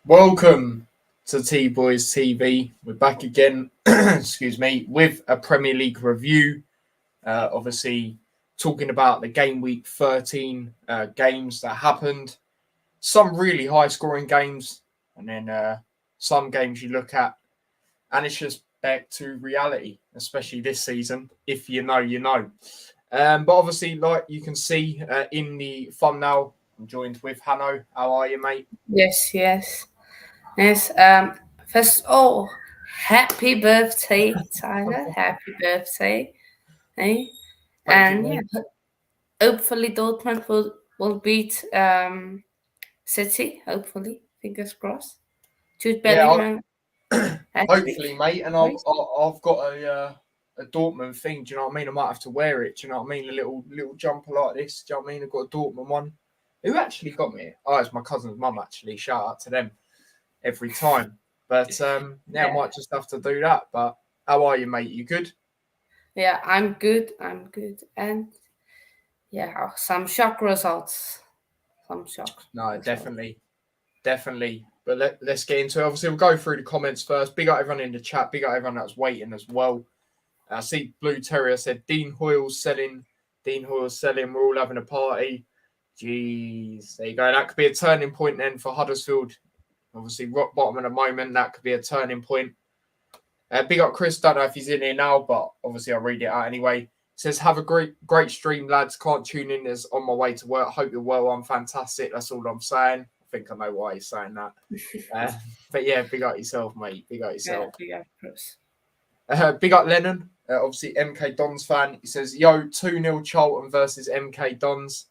Welcome to T-Boys TV. We're back again, excuse me, with a Premier League review. Obviously, talking about the Game Week 13 games that happened. Some really high-scoring games, and then some games you look at, and it's just back to reality, especially this season. If you know, you know. But obviously, like you can see in the thumbnail, I'm joined with Hanno. How are you, mate? Yes. First of all, happy birthday, Tyler. Happy birthday. Hey? Thank you, And mate. hopefully Dortmund will beat City. Hopefully. Fingers crossed. Jude Yeah, Bellingham hat hopefully, trick. mate. And I've got a Dortmund thing. Do you know what I mean? I might have to wear it. Do you know what I mean? A little jumper like this. Do you know what I mean? I've got a Dortmund one. Who actually got me? Oh, it's my cousin's mum. Actually, shout out to them every time. But I Yeah. might just have to do that. But how are you, mate? You good? Yeah, I'm good. And yeah, some shock results. No, Results. definitely. But let's get into it. Obviously, we'll go through the comments first. Big up everyone in the chat. Big up everyone that's waiting as well. I see Blue Terrier said Dean Hoyle's selling. We're all having a party. Jeez, there you go. That could be a turning point then for Huddersfield. Obviously, rock bottom at the moment. That could be a turning point. Big up Chris. Don't know if he's in here now, but obviously I'll read it out anyway. Says, have a great stream, lads. Can't tune in as on my way to work. Hope you're well. I'm fantastic. That's all I'm saying. I think I know why he's saying that. But yeah, big up yourself, mate. Big up yourself. Yeah, Chris. Big up Lennon. Obviously, MK Dons fan. He says, "Yo, 2-0 Charlton versus MK Dons."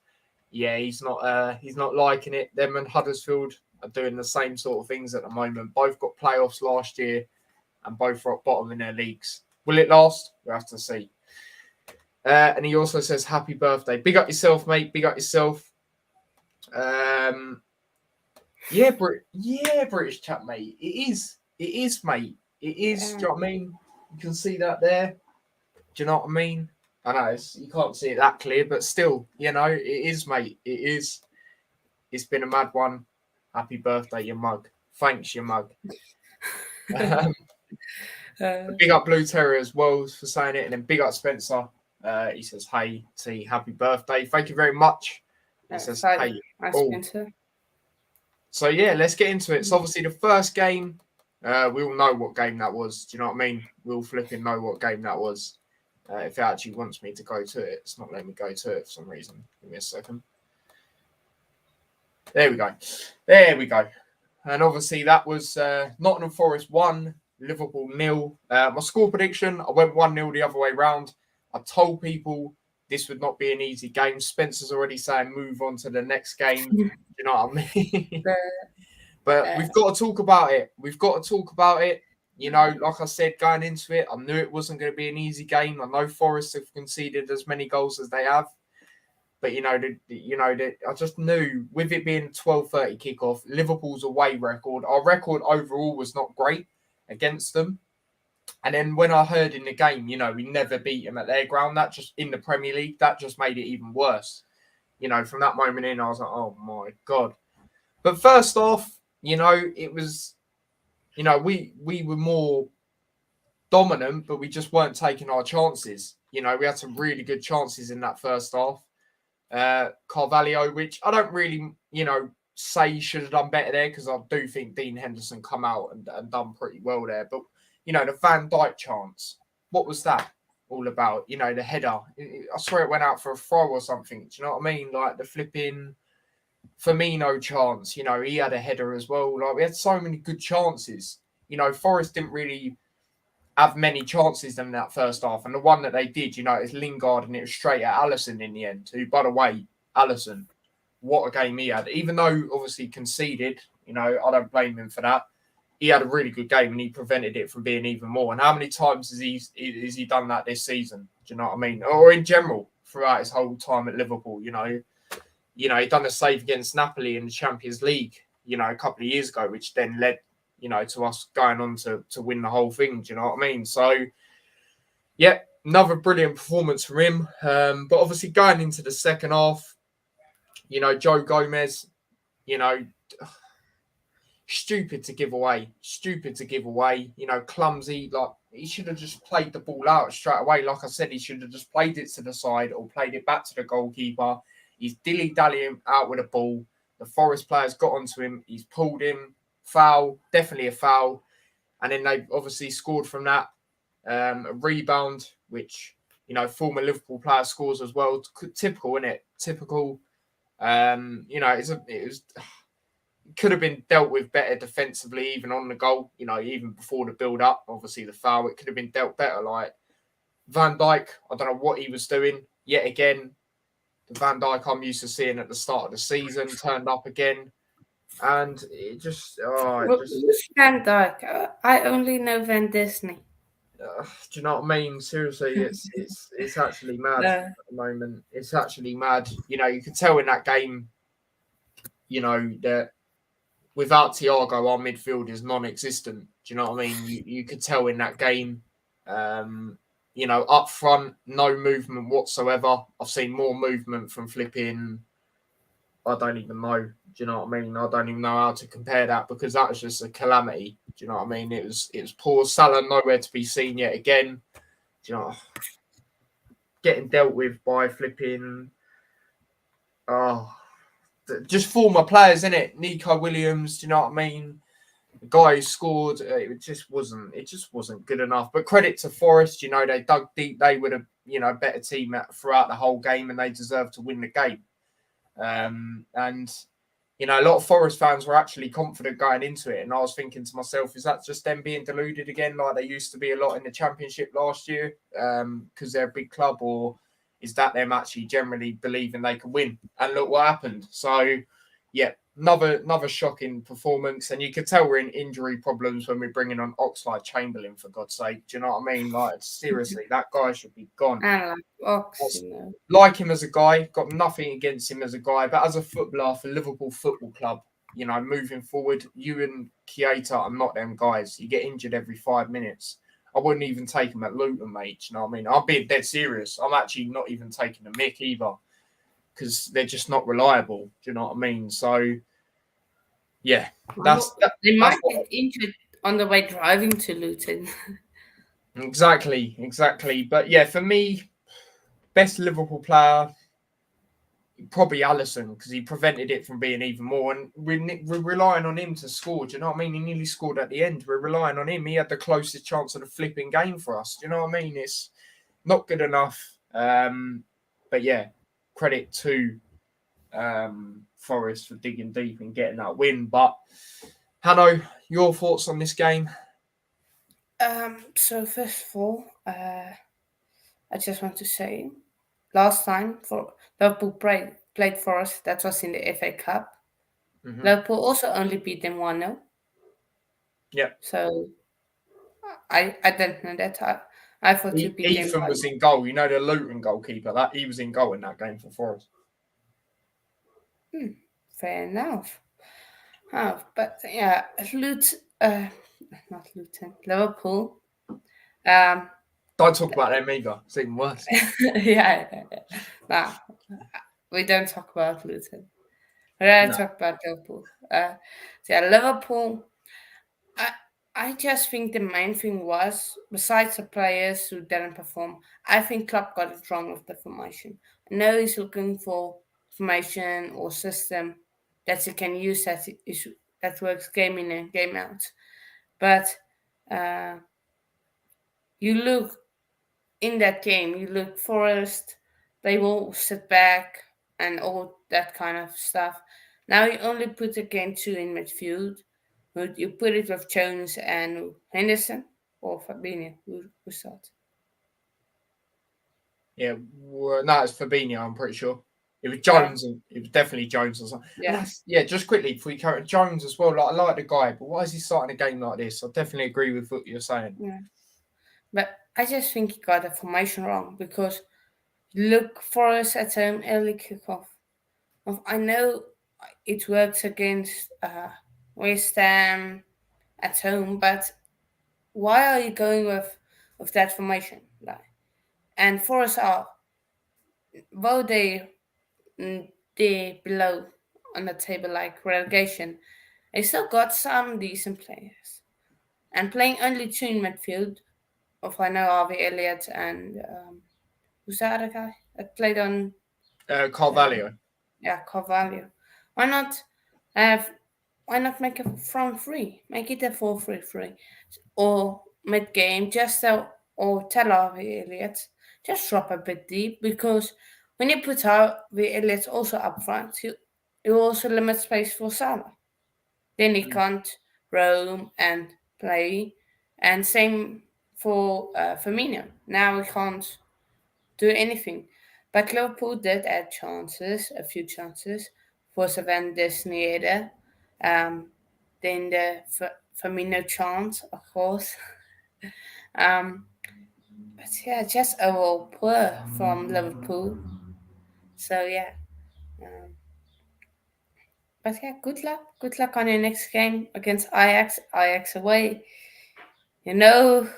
Yeah, he's not liking it. Them and Huddersfield are doing the same sort of things at the moment. Both got playoffs last year, and both rock bottom in their leagues. Will it last? We'll have to see. And he also says, "Happy birthday." Big up yourself, mate. Big up yourself. Yeah, British chat, mate. It is, mate. It is. Do you know what I mean? You can see that there. Do you know what I mean? I know you can't see it that clear, but still, you know, it is, mate. It is. It's been a mad one. Happy birthday, your mug. Thanks, your mug. Big up Blue Terrier as well for saying it, and then big up Spencer. He says, "Hey, T, happy birthday. Thank you very much." He says, "Hey, all." So yeah, let's get into it. So obviously the first game, we all know what game that was. Do you know what I mean? We'll flipping know what game that was. If it actually wants me to go to it, it's not letting me go to it for some reason. Give me a second. There we go. And obviously that was Nottingham Forest 1, Liverpool 0. My score prediction, I went 1-0 the other way round. I told people this would not be an easy game. Spencer's already saying move on to the next game. You know what I mean? But we've got to talk about it. You know, like I said, going into it, I knew it wasn't going to be an easy game. I know Forest have conceded as many goals as they have. But, I just knew with it being 12:30 kickoff, Liverpool's away record, our record overall was not great against them. And then when I heard in the game, we never beat them at their ground, that just in the Premier League, that just made it even worse. From that moment in, I was like, oh my God. But first off, it was, we were more dominant, but we just weren't taking our chances. We had some really good chances in that first half. Carvalho, which I don't really, say he should have done better there, because I do think Dean Henderson come out and done pretty well there. But, the Van Dijk chance, what was that all about? The header, I swear it went out for a throw or something. Do you know what I mean? Like the flipping Firmino chance, he had a header as well. Like we had so many good chances. Forest didn't really have many chances in that first half. And the one that they did, is Lingard, and it was straight at Alisson in the end. Who, by the way, Alisson, what a game he had. Even though obviously conceded, I don't blame him for that. He had a really good game and he prevented it from being even more. And how many times has he done that this season? Do you know what I mean? Or in general, throughout his whole time at Liverpool, he done a save against Napoli in the Champions League, a couple of years ago, which then led, to us going on to win the whole thing. Do you know what I mean? So, yeah, another brilliant performance from him. But obviously going into the second half, Joe Gomez, stupid to give away. Stupid to give away. You know, clumsy. Like, he should have just played the ball out straight away. Like I said, he should have just played it to the side or played it back to the goalkeeper. He's dilly-dallying out with the ball. The Forest players got onto him. He's pulled him. Foul. Definitely a foul. And then they obviously scored from that. A rebound, which, you know, former Liverpool player scores as well. Typical, isn't it? Typical. You know, it could have been dealt with better defensively, even on the goal. You know, even before the build-up. Obviously, the foul, it could have been dealt better. Like Van Dijk, I don't know what he was doing. Yet again, the Van Dijk I'm used to seeing at the start of the season turned up again. And it just, Who's Van Dijk? I only know Van Disney. Do you know what I mean? Seriously, it's actually mad at the moment. It's actually mad. You know, you could tell in that game, you know, that without Thiago, our midfield is non-existent. Do you know what I mean? You could tell in that game. You know, up front, no movement whatsoever. I've seen more movement from flipping. I don't even know. Do you know what I mean? I don't even know how to compare that because that was just a calamity. Do you know what I mean? It was poor. Salah nowhere to be seen yet again. Do you know, getting dealt with by flipping. Just former players, innit? Nico Williams. Do you know what I mean? The guy who scored. It just wasn't good enough. But credit to Forest. You know, they dug deep. They would have, you know, better team throughout the whole game, and they deserved to win the game. And you know, a lot of Forest fans were actually confident going into it, and I was thinking to myself, is that just them being deluded again, like they used to be a lot in the Championship last year, because they're a big club, or is that them actually generally believing they can win? And look what happened. So, yeah, another shocking performance, and you could tell we're in injury problems when we're bringing on Oxlade-Chamberlain, for God's sake. Do you know what I mean? Like, seriously, that guy should be gone. I like Ox, you know. Like him as a guy, got nothing against him as a guy, but as a footballer for Liverpool Football Club, you know, moving forward, you and Keita are not them guys. You get injured every 5 minutes. I wouldn't even take him at Luton, mate. You know what I mean? I'm being dead serious. I'm actually not even taking a mick either because they're just not reliable. Do you know what I mean? So, yeah, they might get injured on the way driving to Luton. Exactly. But yeah, for me, best Liverpool player, probably Alisson, because he prevented it from being even more. And we're relying on him to score. Do you know what I mean? He nearly scored at the end. We're relying on him. He had the closest chance of the flipping game for us. Do you know what I mean? It's not good enough. But yeah, credit to Forest for digging deep and getting that win. But Hanno, your thoughts on this game? So first of all, I just want to say, last time for Liverpool played for us, that was in the FA Cup. Mm-hmm. Liverpool also only beat them 1-0. Yeah. So I don't know that. I thought you beat Ethan was in goal. You know, the Luton goalkeeper, that he was in goal in that game for Forest. Fair enough. Oh, but yeah, not Luton, Liverpool. Don't talk about them either. It's even worse. yeah. Nah, we don't talk about Luton. We talk about Liverpool. Liverpool. I just think the main thing was, besides the players who didn't perform, I think Klopp got it wrong with the formation. I know he's looking for formation or system that he can use that works game in and game out. But you look in that game, you look Forest, they will sit back and all that kind of stuff. Now you only put again 2 in midfield. You put it with Jones and Henderson or Fabinho. Who starts? Yeah, no, it's Fabinho, I'm pretty sure. It was Jones. It was definitely Jones or something. Yeah, just quickly, before you carry Jones as well. Like, I like the guy, but why is he starting a game like this? I definitely agree with what you're saying. Yeah. But I just think he got the formation wrong because look for us at home, early kickoff. I know it works against West Ham at home, but why are you going with that formation? And for us are, while they're below on the table like relegation, They still got some decent players. And playing only 2 in midfield, of I know Harvey Elliott and who's the other guy that played on Carvalho. Carvalho. Why not have? Why not make a front three? Make it a 4-3-3, or mid game. Or tell Harvey Elliott just drop a bit deep, because when you put Harvey Elliott also up front, you also limit space for Salah. Then he can't roam and play, and same for Firmino. Now he can't do anything. But Liverpool did add chances, a few chances, for Sven Disneyede. Then the Firmino chance, of course. But yeah, just overall poor from Liverpool. So yeah. But yeah, good luck. Good luck on your next game against Ajax. Ajax away. You know,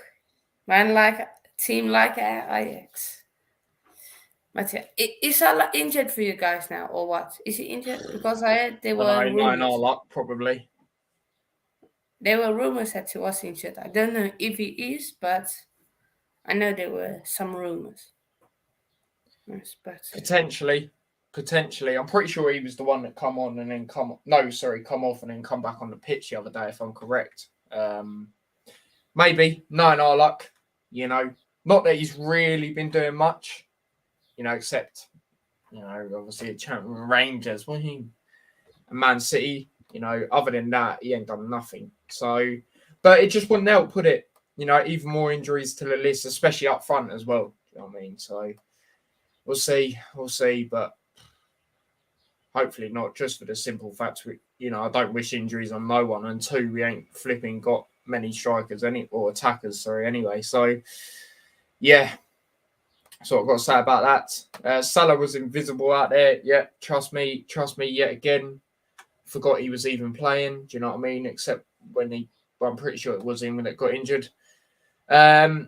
team like Ajax. But yeah, is Salah injured for you guys now, or what? Is he injured? Because I heard there were rumors. Luck, probably. There were rumors that he was injured. I don't know if he is, but I know there were some rumors. Yes, but potentially. I'm pretty sure he was the one that come on and then come off and then come back on the pitch the other day, if I'm correct. Maybe. No luck. Not that he's really been doing much. Except, obviously at Champions Rangers, and Man City. Other than that, he ain't done nothing. So, but it just wouldn't help, put it. Even more injuries to the list, especially up front as well. You know what I mean? So, we'll see, but hopefully not. Just for the simple fact, I don't wish injuries on no one, and 2, we ain't flipping got many strikers or attackers. Anyway, so yeah. That's what I've got to say about that. Salah was invisible out there. Yeah, trust me yet again. Forgot he was even playing. Do you know what I mean? Except I'm pretty sure it was him when it got injured. Yeah,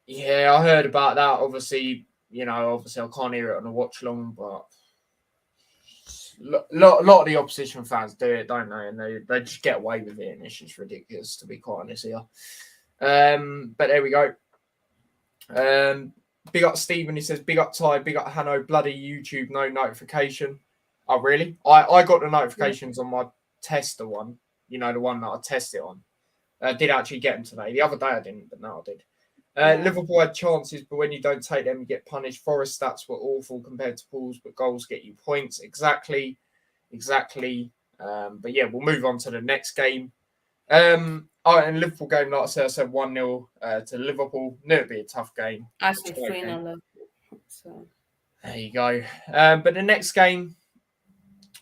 I heard about that. Obviously I can't hear it on a watch long, but a lot of the opposition fans do it, don't they? And they just get away with it, and it's just ridiculous, to be quite honest here. But there we go. Big up Stephen, he says, big up Ty, big up Hanno, bloody YouTube, no notification. Oh, really? I got the notifications on my tester one, the one that I tested on. I did actually get them today. The other day I didn't, but now I did. Liverpool had chances, but when you don't take them, you get punished. Forest stats were awful compared to Paul's, but goals get you points. Exactly. But yeah, we'll move on to the next game. And Liverpool game, like I said 1-0 to Liverpool. Knew it'd be a tough game. I said 3-0 Liverpool. So there you go. But the next game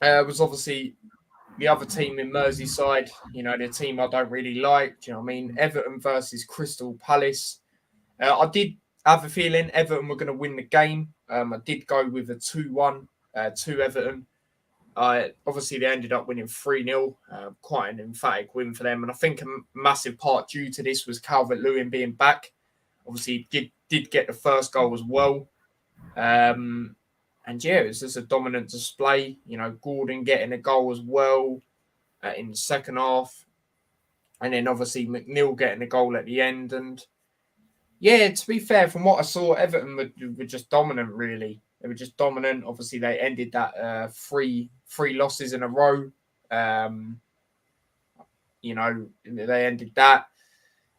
was obviously the other team in Merseyside. The team I don't really like. Do you know what I mean? Everton versus Crystal Palace. I did have a feeling Everton were going to win the game. I did go with a 2-1 to Everton. Obviously, they ended up winning 3-0. Quite an emphatic win for them. And I think a massive part due to this was Calvert-Lewin being back. Obviously, he did get the first goal as well. And yeah, it was just a dominant display. Gordon getting a goal as well in the second half. And then obviously McNeil getting a goal at the end. And yeah, to be fair, from what I saw, Everton were just dominant, really. They were just dominant. Obviously, they ended that three losses in a row. They ended that.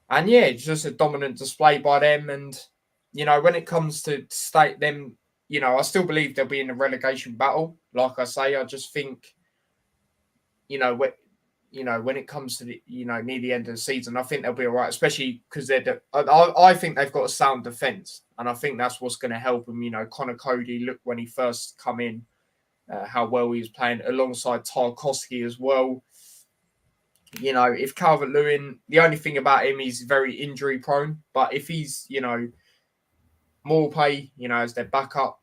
And yeah, it's just a dominant display by them. And, when it comes to state them, I still believe they'll be in a relegation battle. Like I say, I just think, when it comes to the, near the end of the season, I think they'll be all right, especially because I think they've got a sound defence, and I think that's what's going to help them. Connor Cody, look when he first come in, how well he was playing alongside Tarkowski as well. If Calvert-Lewin, the only thing about him, he's very injury prone, but if he's, Maupay, as their backup,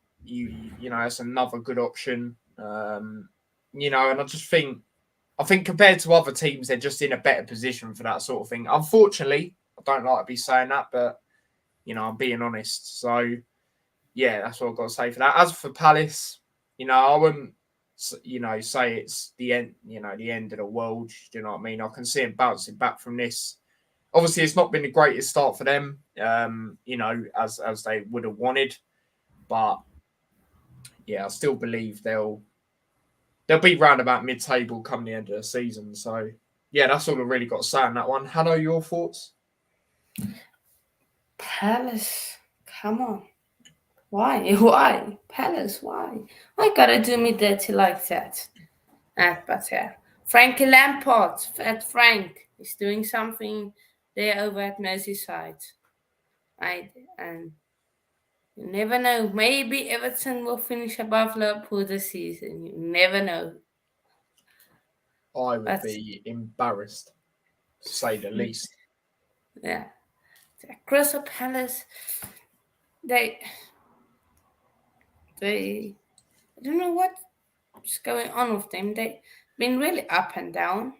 that's another good option. And I just think, compared to other teams, they're just in a better position for that sort of thing. Unfortunately, I don't like to be saying that, but, I'm being honest. So, yeah, that's what I've got to say for that. As for Palace, I wouldn't say it's the end, the end of the world. Do you know what I mean? I can see them bouncing back from this. Obviously, it's not been the greatest start for them, as they would have wanted. But yeah, I still believe they'll be round about mid-table come the end of the season. So yeah, that's all I really got to say on that one. Hanno, your thoughts? Palace, come on. Why? Why? Palace, why? Why gotta do me dirty like that? But yeah. Frankie Lampard, Fat Frank, is doing something there over at Merseyside. And you never know. Maybe Everton will finish above Liverpool this season. You never know. I would be embarrassed, to say the least. Yeah. Crystal Palace, they I don't know what's going on with them. They've been really up and down.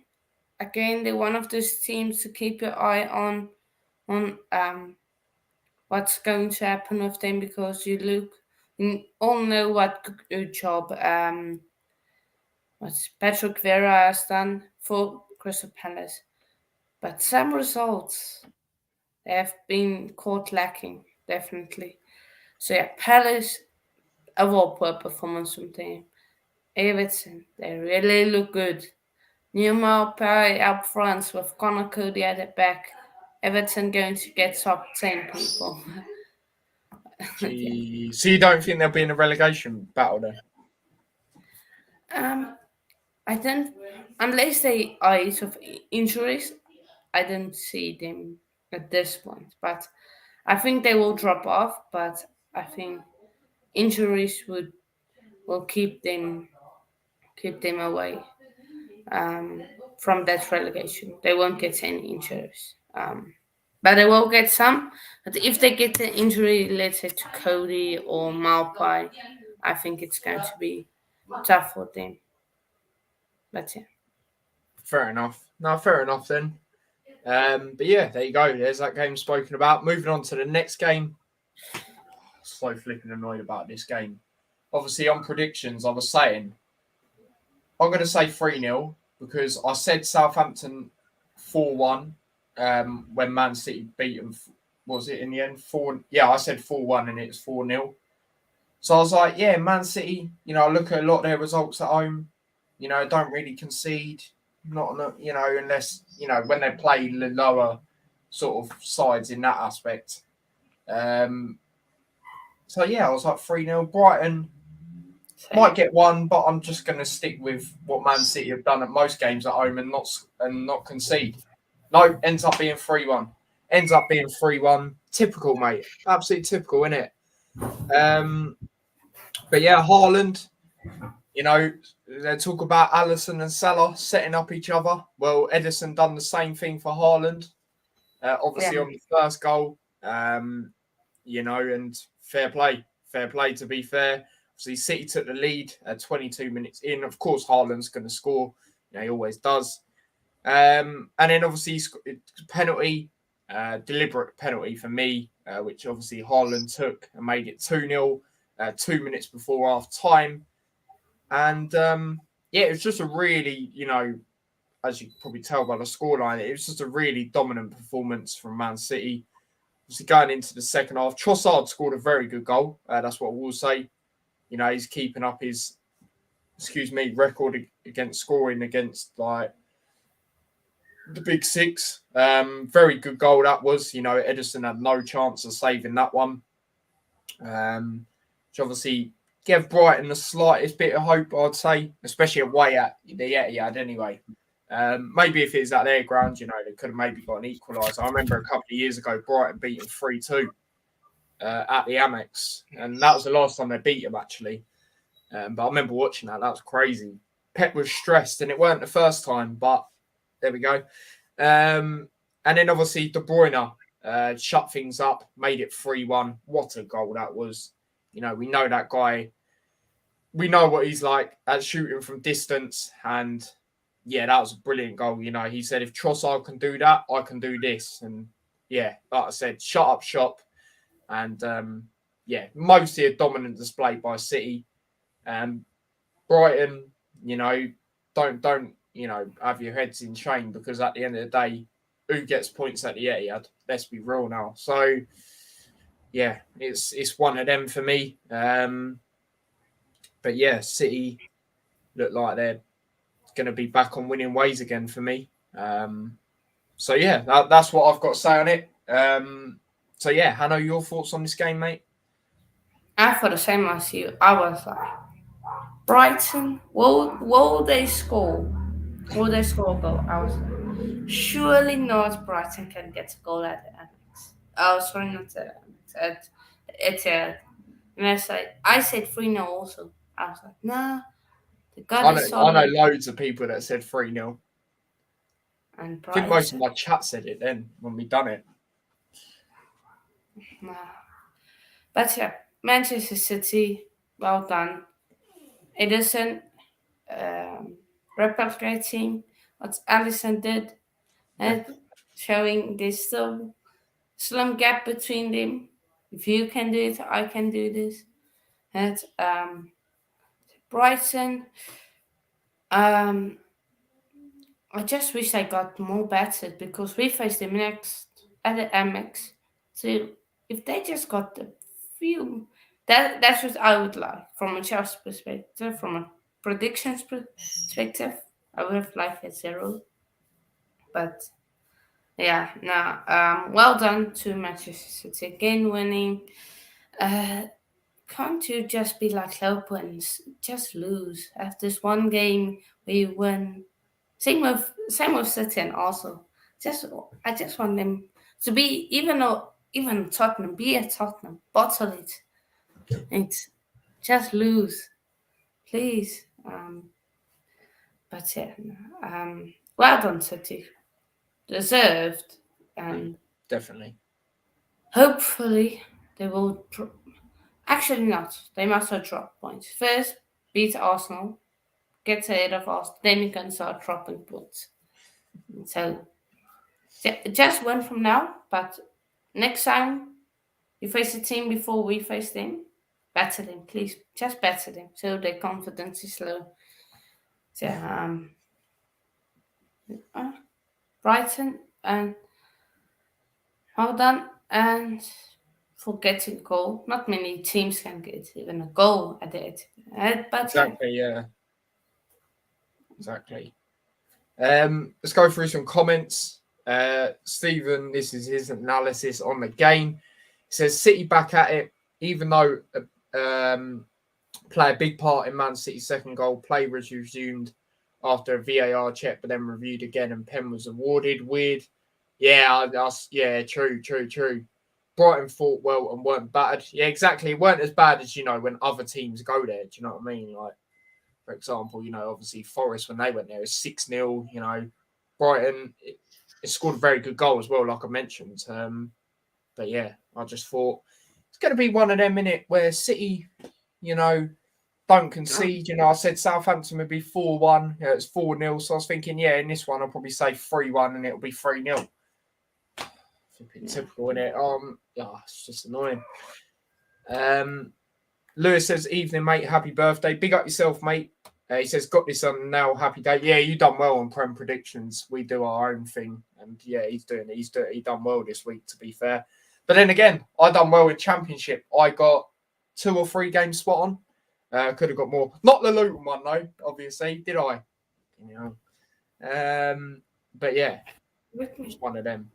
Again, they're one of those teams to keep your eye on what's going to happen with them, because you all know what good job what Patrick Vieira has done for Crystal Palace. But some results they have been caught lacking, definitely. So yeah, Palace, a poor performance from them. Everton, they really look good. New Maupay up front with Connor Cody at the back. Everton going to get top 10 people. Yeah. So you don't think they'll be in a relegation battle then? I don't, unless they are out of injuries, I don't see them at this point. But I think they will drop off. But I think injuries will keep them away from that relegation. They won't get any injuries. But they will get some. But if they get the injury, let's say to Cody or Maupay, I think it's going to be tough for them. But yeah. Fair enough. No, fair enough then. But yeah, there you go. There's that game spoken about. Moving on to the next game. So flipping annoyed about this game. Obviously, on predictions, I was saying I'm going to say 3-0 because I said Southampton 4-1 when Man City beat them. Was it in the end? 4? Yeah, I said 4-1 and it's 4-0. So I was like, yeah, Man City, I look at a lot of their results at home, don't really concede. Not, unless, when they play the lower sort of sides in that aspect. So yeah, I was like 3-0. Brighton might get one, but I'm just going to stick with what Man City have done at most games at home and not concede. No, ends up being 3-1. Ends up being 3-1. Typical, mate. Absolutely typical, isn't it? But yeah, Haaland, they talk about Alisson and Salah setting up each other. Well, Edison done the same thing for Haaland. Obviously on the first goal, and fair play. Fair play, to be fair. Obviously, City took the lead 22 minutes in. Of course, Haaland's going to score. He always does. And then obviously penalty, deliberate penalty for me, which obviously Haaland took and made it 2-0 2 minutes before half time. And it was just a really, as you can probably tell by the scoreline, it was just a really dominant performance from Man City. Obviously, going into the second half, Trossard scored a very good goal. That's what we'll say. He's keeping up his, record against scoring against like the big six. Very good goal that was. Edison had no chance of saving that one. Which obviously gave Brighton the slightest bit of hope, I'd say, especially away at the Etihad anyway. Maybe if it's at their ground, they could have maybe got an equaliser. I remember a couple of years ago, Brighton beating 3-2 at the Amex, and that was the last time they beat them, actually. But I remember watching that. That was crazy. Pep was stressed, and it weren't the first time, but there we go. And then obviously De Bruyne shut things up, made it 3-1. What a goal that was. We know that guy. We know what he's like at shooting from distance, and yeah, that was a brilliant goal. He said, if Trossard can do that, I can do this. And yeah, like I said, shut up shop. And mostly a dominant display by City. Brighton, don't have your heads in shame, because at the end of the day, who gets points at the Etihad? Let's be real now. So yeah, it's one of them for me. But yeah, City look like they're going to be back on winning ways again for me. So yeah, that's what I've got to say on it. So yeah, Hanno, your thoughts on this game, mate? I thought the same as you. I was like, Brighton, will they score? Will they score a goal? I was like, surely not. Brighton can get a goal at the Amex. Oh, sorry, not the Amex. And I said 3-0 also. I was like, nah, the I gut know, is I know solid. loads of people that said 3-0. And I think most of Brighton, my chat said it then when we done it. nah. But yeah, Manchester City, well done. It isn't replicate team what Allison did, and showing this still slim gap between them. If you can do it, I can do this. And Brighton, I just wish I got more battered, because we face them next at the MX. So if they just got the few, that's what I would like from a Chelsea perspective, from a predictions perspective. I would have liked a 0, but yeah, no. Well done to Manchester City again winning. Can't you just be like Liverpool and just lose after this one game where you win? Same with City, and also I just want them to be, even Tottenham, be a Tottenham, bottle it, and just lose, please. But yeah, well done, City, deserved, and Definitely. hopefully they will. Actually, not. They must have dropped points first. Beat Arsenal, get ahead of us, then you can start dropping points. So just win from now, but next time you face a team before we face them, batter them, please. Just batter them so their confidence is low. So, Brighton, and well done. And for getting a goal, not many teams can get even a goal at the end. But Exactly, yeah. Exactly. Let's go through some comments. Stephen, this is his analysis on the game. He says City back at it, even though play a big part in Man City's second goal. Play was resumed after a VAR check, but then reviewed again, and pen was awarded. Weird. Yeah, true. Brighton fought well and weren't battered. Yeah, exactly. It weren't as bad as, when other teams go there. Do you know what I mean? Like, for example, obviously Forest, when they went there, it's 6-0. Brighton, it scored a very good goal as well, like I mentioned. But yeah, I just thought it's going to be one of them, innit, where City, don't concede. I said Southampton would be 4-1. It's 4-0. So I was thinking, in this one, I'll probably say 3-1 and it'll be 3-0. Typical, innit? It's just annoying. Lewis says, evening, mate. Happy birthday. Big up yourself, mate. He says, got this on now. Happy day. Yeah, you done well on Prem predictions. We do our own thing. And yeah, he done well this week, to be fair. But then again, I done well with Championship. I got 2 or 3 games spot on. Could have got more. Not the Luton one, though, obviously. Did I? But yeah, it's one of them.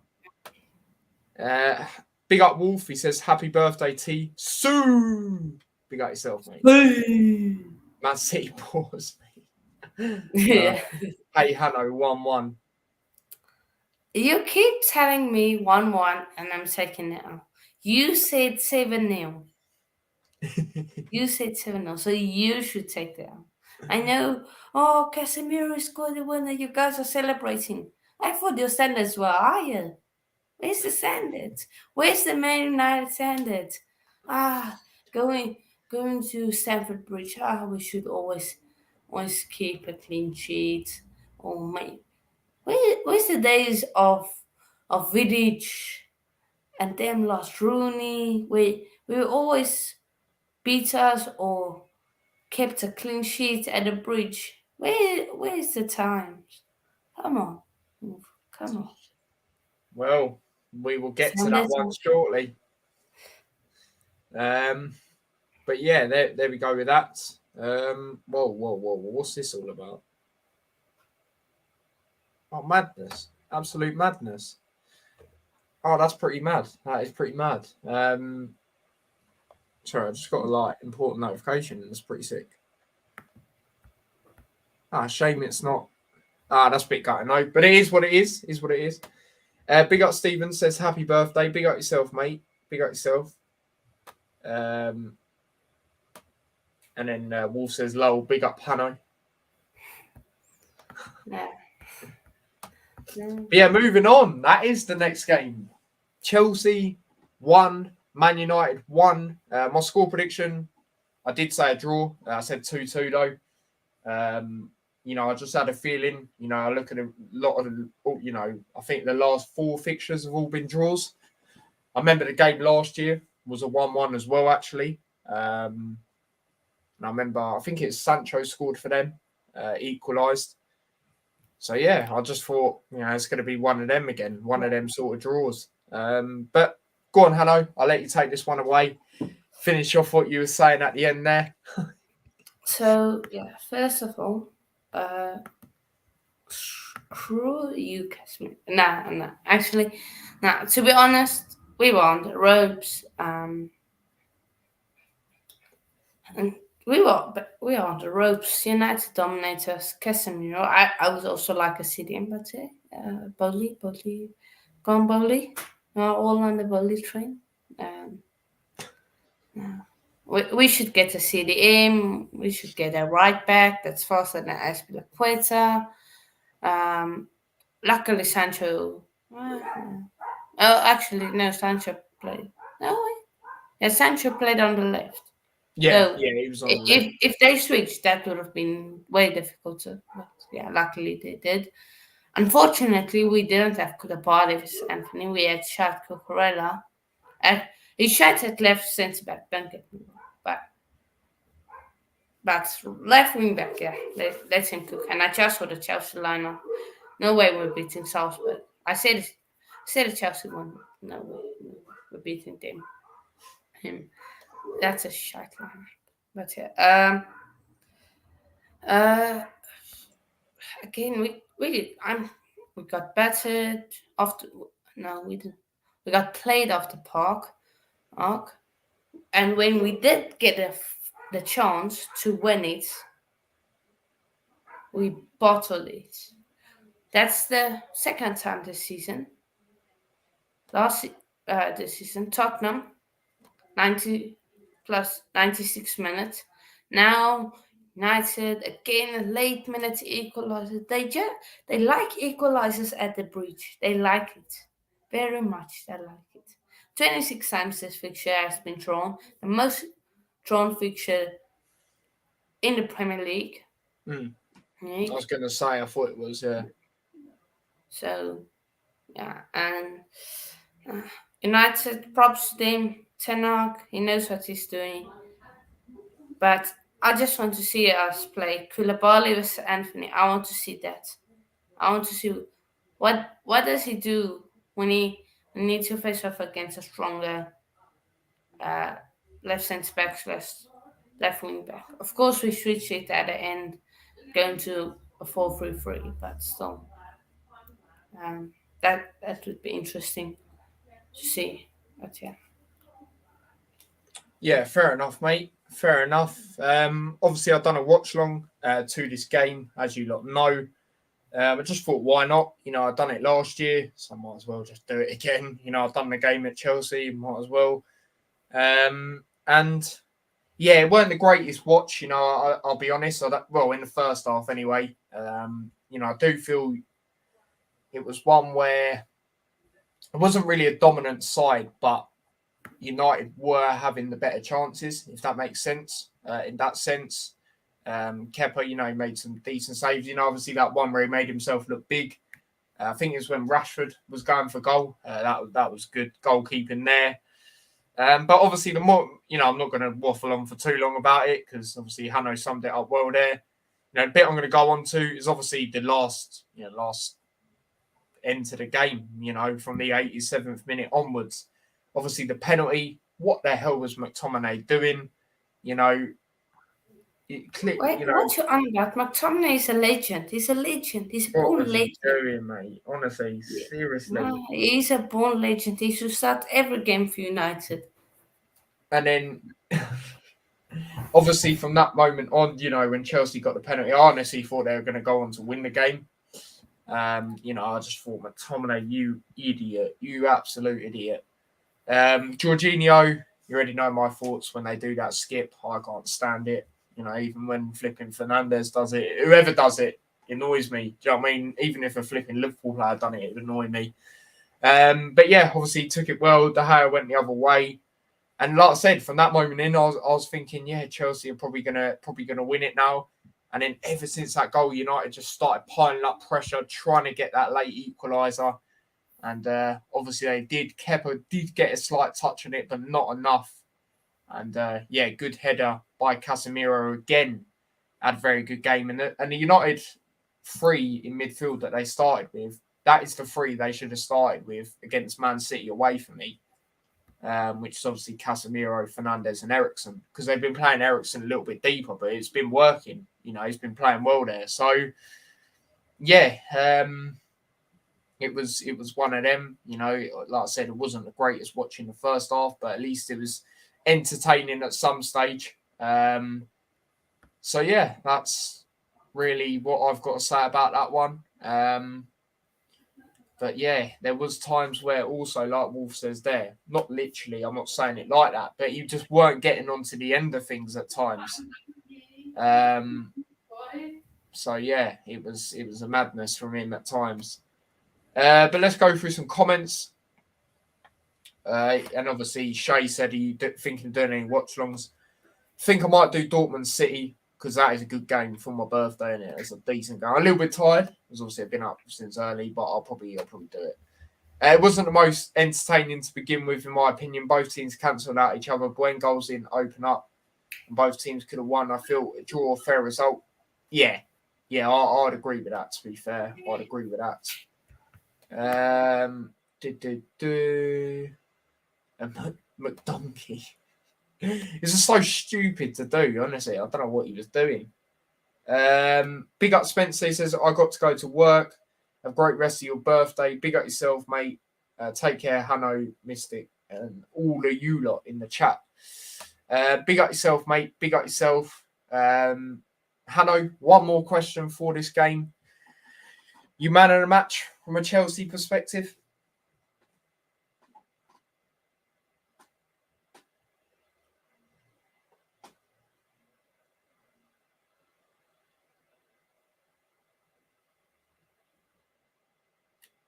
Big up Wolf. He says, happy birthday, T. Sue. Big up yourself, mate. Man City pause, mate. yeah. Hey, Hanno, 1-1. You keep telling me 1-1 and I'm taking it out. You said 7-0. You said 7-0, so you should take that out. I know, Casemiro scored the winner. You guys are celebrating. I thought your standards were higher. Where's the standards? Where's the Man United standards? Going to Stamford Bridge. We should always keep a clean sheet. Oh my, where's the days of Vidic and them lost Rooney? We always beat us or kept a clean sheet at the bridge. Where's the times? Come on. Come on. Well, we will get to Send that it one on. shortly. But yeah, there we go with that. Whoa, what's this all about? Oh, madness. Absolute madness. Oh, that's pretty mad. That is pretty mad. Sorry, I just got a important notification and it's pretty sick. Shame it's not. That's a bit gutting, no. But it is what it is. Is what it is. Big up Stephen says happy birthday. Big up yourself, mate. Big up yourself. And then Wolf says lol. Big up Hanno. Yeah. But yeah, moving on. That is the next game. Chelsea 1, Man United 1. My score prediction, I did say a draw. I said 2-2 though. I just had a feeling. I look at a lot of I think the last 4 fixtures have all been draws. I remember the game last year was a 1-1 as well, actually. And I remember, I think it's Sancho scored for them, equalised. So yeah, I just thought, it's going to be one of them again, one of them sort of draws. But go on, Hanno, I'll let you take this one away. Finish off what you were saying at the end there. So yeah, first of all, screw Newcastle. Nah. Actually, to be honest, we were on the ropes. And we were on the ropes. United dominators. Casemiro. I was also like a City Mbappe. Boldly, gone boldly. All on the boldly train. We should get a CDM. We should get a right back that's faster than Aspilicueta. Luckily, Sancho. Actually, no. Sancho played. No way. Yeah, Sancho played on the left. Yeah, So he was on the left. if they switched, that would have been way difficult to. But yeah, luckily they did. Unfortunately, we didn't have Koulibaly, Anthony. We had Chad Cucurella. He shot at left centre back. Don't get me wrong, but left wing back, yeah, let him cook. And I just saw the Chelsea lineup. No way we're beating Salzburg. I said the Chelsea one. No way we're beating him. That's a shite lineup. But yeah. Again, we got battered after. No, we didn't. We got played off the park. And when we did get the chance to win it, we bottled it. That's the second time this season. This season, Tottenham, 90 plus 96 minutes. Now United again, late minutes equalizer. They like equalizers at the bridge. They like it very much. They like it. 26 times this fixture has been drawn. The most drawn fixture in the Premier League. I was going to say, I thought it was. So, yeah, and United props to them. Ten Hag, he knows what he's doing. But I just want to see us play Koulibaly with Anthony. I want to see that. I want to see what does he do when he needs to face off against a stronger left centre back / left wing back. Of course, we switch it at the end, going to a 4-3-3, but still, that would be interesting to see. But yeah. Yeah, fair enough, mate. Fair enough. Obviously, I've done a watch long to this game, as you lot know. I just thought, why not? I've done it last year, so I might as well just do it again. I've done the game at Chelsea, might as well. And yeah, it weren't the greatest watch. I'll be honest. In the first half anyway. I do feel it was one where it wasn't really a dominant side, but United were having the better chances, if that makes sense. In that sense, Kepa, he made some decent saves. Obviously that one where he made himself look big. I think it was when Rashford was going for goal. That was good goalkeeping there. But obviously, the more, I'm not going to waffle on for too long about it because obviously Hanno summed it up well there. The bit I'm going to go on to is obviously the last end to the game, from the 87th minute onwards. Obviously, the penalty. What the hell was McTominay doing? It clicked. Wait, what you on about? McTominay is a legend. He's a legend. He's a born legend. What was he doing, mate? Honestly, seriously. No, he's a born legend. He should start every game for United. And then, obviously, from that moment on, when Chelsea got the penalty, I honestly thought they were going to go on to win the game. I just thought, McTominay, you idiot, you absolute idiot. Jorginho, you already know my thoughts when they do that skip. I can't stand it. Even when flipping Fernandes does it, whoever does it annoys me. Do you know what I mean? Even if a flipping Liverpool player had done it, it would annoy me. But yeah, obviously he took it well. De Gea went the other way. And like I said, from that moment in, I was thinking, yeah, Chelsea are probably gonna win it now. And then ever since that goal, United just started piling up pressure, trying to get that late equaliser. And obviously they did. Kepa did get a slight touch on it, but not enough. And good header by Casemiro again. Had a very good game. And the United 3 in midfield that they started with, that is the 3 they should have started with against Man City away from me. Which is obviously Casemiro, Fernandes and Eriksen. Because they've been playing Eriksen a little bit deeper, but it's been working. He's been playing well there. So, yeah, it was one of them. Like I said, it wasn't the greatest watching the first half, but at least it was entertaining at some stage. So, yeah, that's really what I've got to say about that one. But yeah, there was times where also, like Wolf says there, not literally, I'm not saying it like that, but you just weren't getting onto the end of things at times. So yeah, it was a madness from him at times. But let's go through some comments. And obviously, Shay said he thinking of doing any watch-longs. Think I might do Dortmund City because that is a good game for my birthday, and it's a decent game. I'm a little bit tired because obviously I've been up since early, but I'll probably do it. It wasn't the most entertaining to begin with, in my opinion. Both teams cancelled out each other. When goals didn't open up, and both teams could have won. I feel a draw, a fair result. Yeah, I'd agree with that. To be fair, I'd agree with that. McDonkey. It's just so stupid to do, honestly. I don't know what he was doing. Big up Spencer. He says, I got to go to work. Have a great rest of your birthday. Big up yourself, mate. Take care, Hanno, Mystic, and all of you lot in the chat. Big up yourself, mate. Big up yourself. Hanno, one more question for this game. You man of the match from a Chelsea perspective?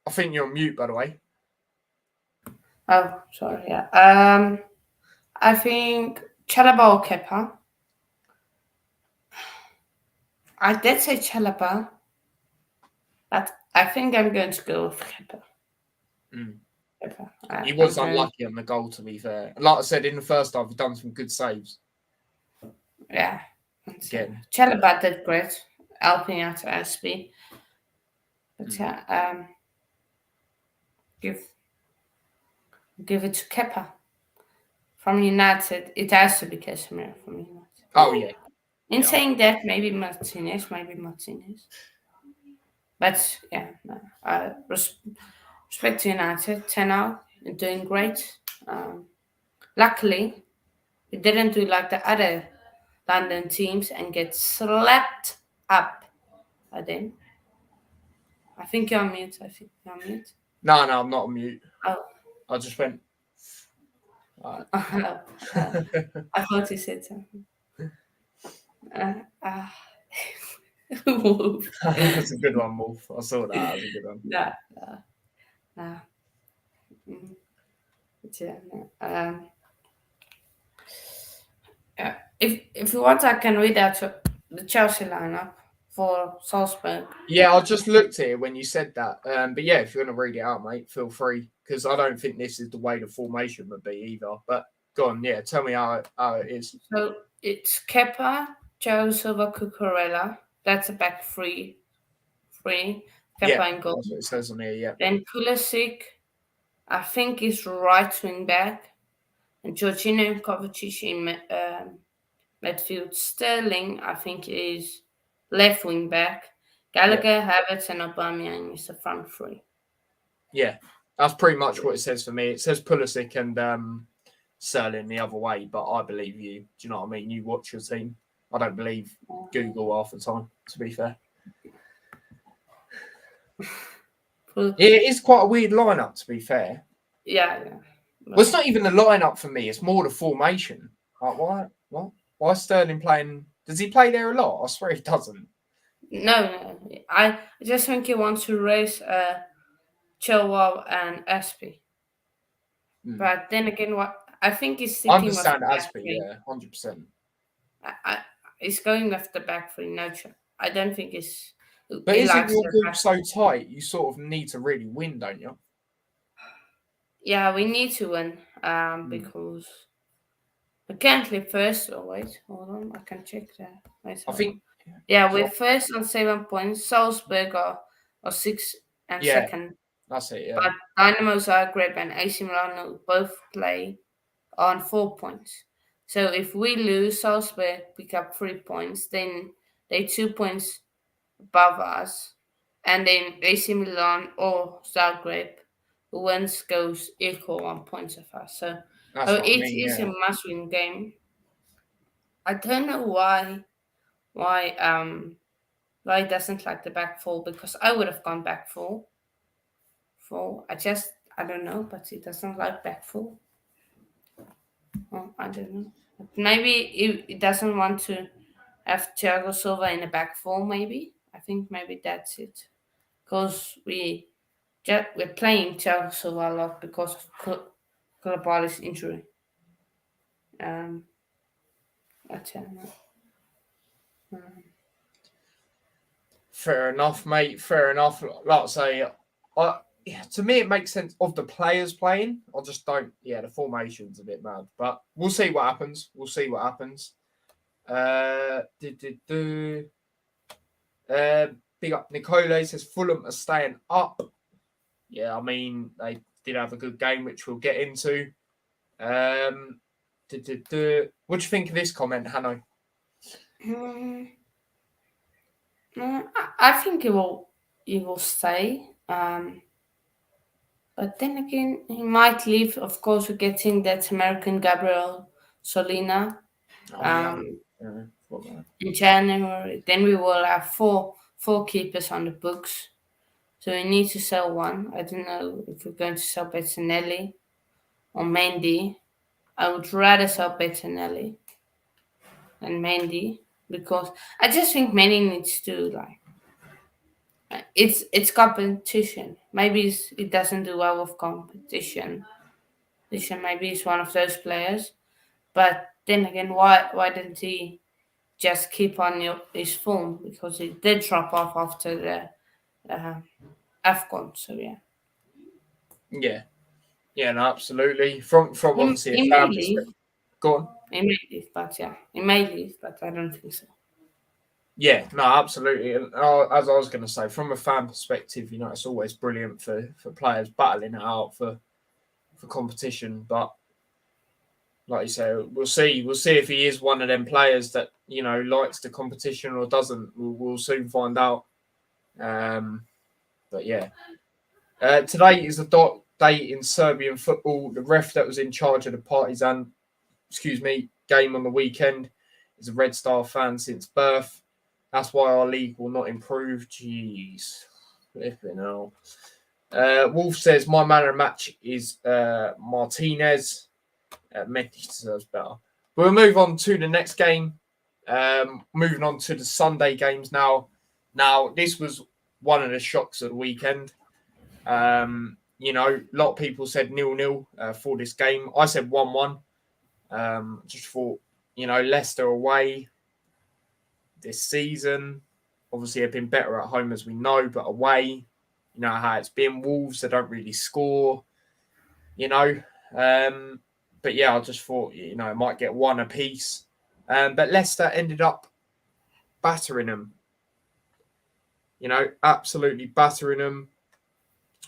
I think you're on mute, by the way. Oh, sorry. Yeah. I think Chalobah or Kepa. I did say Chalobah, but I think I'm going to go with Kepa. Kepa. He was unlucky on the goal, to be fair. Like I said, in the first half, he's done some good saves. Yeah. Chalobah did great, helping out SB. But yeah, give it to Kepa. From United, it has to be Casemiro from United. Oh, yeah. In saying that, maybe Martinez. But yeah, no. Respect to United, 10 out, doing great. Luckily, it didn't do like the other London teams and get slapped up by them. I think you're on mute. No, I'm not on mute. Oh. I just went. I thought you said something. That's a good one, Wolf. I saw that. That was a good one. If you want, I can read out the Chelsea lineup for Salzburg. Yeah, I just looked at it when you said that. But yeah, if you want to read it out, mate, feel free. Because I don't think this is the way the formation would be either. But Go on, yeah. Tell me how it is. So it's Kepa, Thiago Silva, Cucurella. That's a back three. Kepa Yeah, and goal. that's what it says on here. Yeah, Then Pulisic, I think, is right wing back. And Jorginho and Kovacic in midfield. Sterling, I think, is left wing back. Gallagher, Havertz, and Aubameyang is the front three. Yeah, that's pretty much what it says for me. It says Pulisic and Sterling the other way, but I believe you. Do you know what I mean? You watch your team. I don't believe Google half the time, to be fair. It is quite a weird lineup, to be fair. Yeah. Well, it's not even the lineup for me. It's more the formation. Like, why? What? Why is Sterling playing? Does he play there a lot? I swear he doesn't. No. I just think he wants to raise Chilwell and Aspie. But then again, what I think he's I thinking understand of Aspie, yeah, 100%. He's going with the back three. No, I don't think he's. But isn't your group so tight? You sort of need to really win, don't you? Yeah, we need to win because we can't leave first. Oh wait, hold on, I can check that. Wait, I think. Yeah, we're first on 7 points. Salzburg are 6 and second. That's it. Yeah. But Dynamo Zagreb and AC Milan both play on 4 points. So if we lose, Salzburg pick up 3 points, then they 2 points above us, and then AC Milan or Zagreb, who wins goes equal on points of us. So it is a must-win game. I don't know why he doesn't like the back four, because I would have gone back four. I don't know, but he doesn't like back four. Oh, I don't know. But maybe he doesn't want to have Thiago Silva in the back four. Maybe I think maybe that's it, because we're playing Thiago Silva a lot because of Koulibaly's injury. Fair enough, mate. Fair enough. Like I say, to me, it makes sense of the players playing. I just don't. Yeah, the formation's a bit mad, but we'll see what happens. Big up Nicole says Fulham are staying up. Yeah, I mean, they did have a good game, which we'll get into. What do you think of this comment, Hanno? I think he will stay. But then again, he might leave. Of course, we're getting that American Gabriel Solina in January. Then we will have four keepers on the books. So we need to sell one. I don't know if we're going to sell Bettinelli or Mendy. I would rather sell Bettinelli than Mendy, because I just think Mendy needs to it's competition. Maybe it doesn't do well with competition. Maybe he's one of those players. But then again, why didn't he just keep on his form? Because he did drop off after the AFCON. So yeah, no, absolutely. From obviously a fan perspective. Go on. He may leave, but I don't think so. Yeah, no, absolutely. And as I was going to say, from a fan perspective, it's always brilliant for players battling it out for competition. But like you say, we'll see. We'll see if he is one of them players that likes the competition or doesn't. We'll soon find out. But yeah, today is the dark day in Serbian football. The ref that was in charge of the Partizan, game on the weekend is a Red Star fan since birth. That's why our league will not improve. Jeez. Flipping hell. Wolf says, my man of the match is Martinez. Mendy deserves better. We'll move on to the next game. Moving on to the Sunday games now. Now, this was one of the shocks of the weekend. A lot of people said 0-0 for this game. I said 1-1. Just thought, Leicester away this season. Obviously, have been better at home, as we know, but away, you know how it's been. Wolves, they don't really score, But yeah, I just thought, it might get one apiece. But Leicester ended up battering them. Absolutely battering them.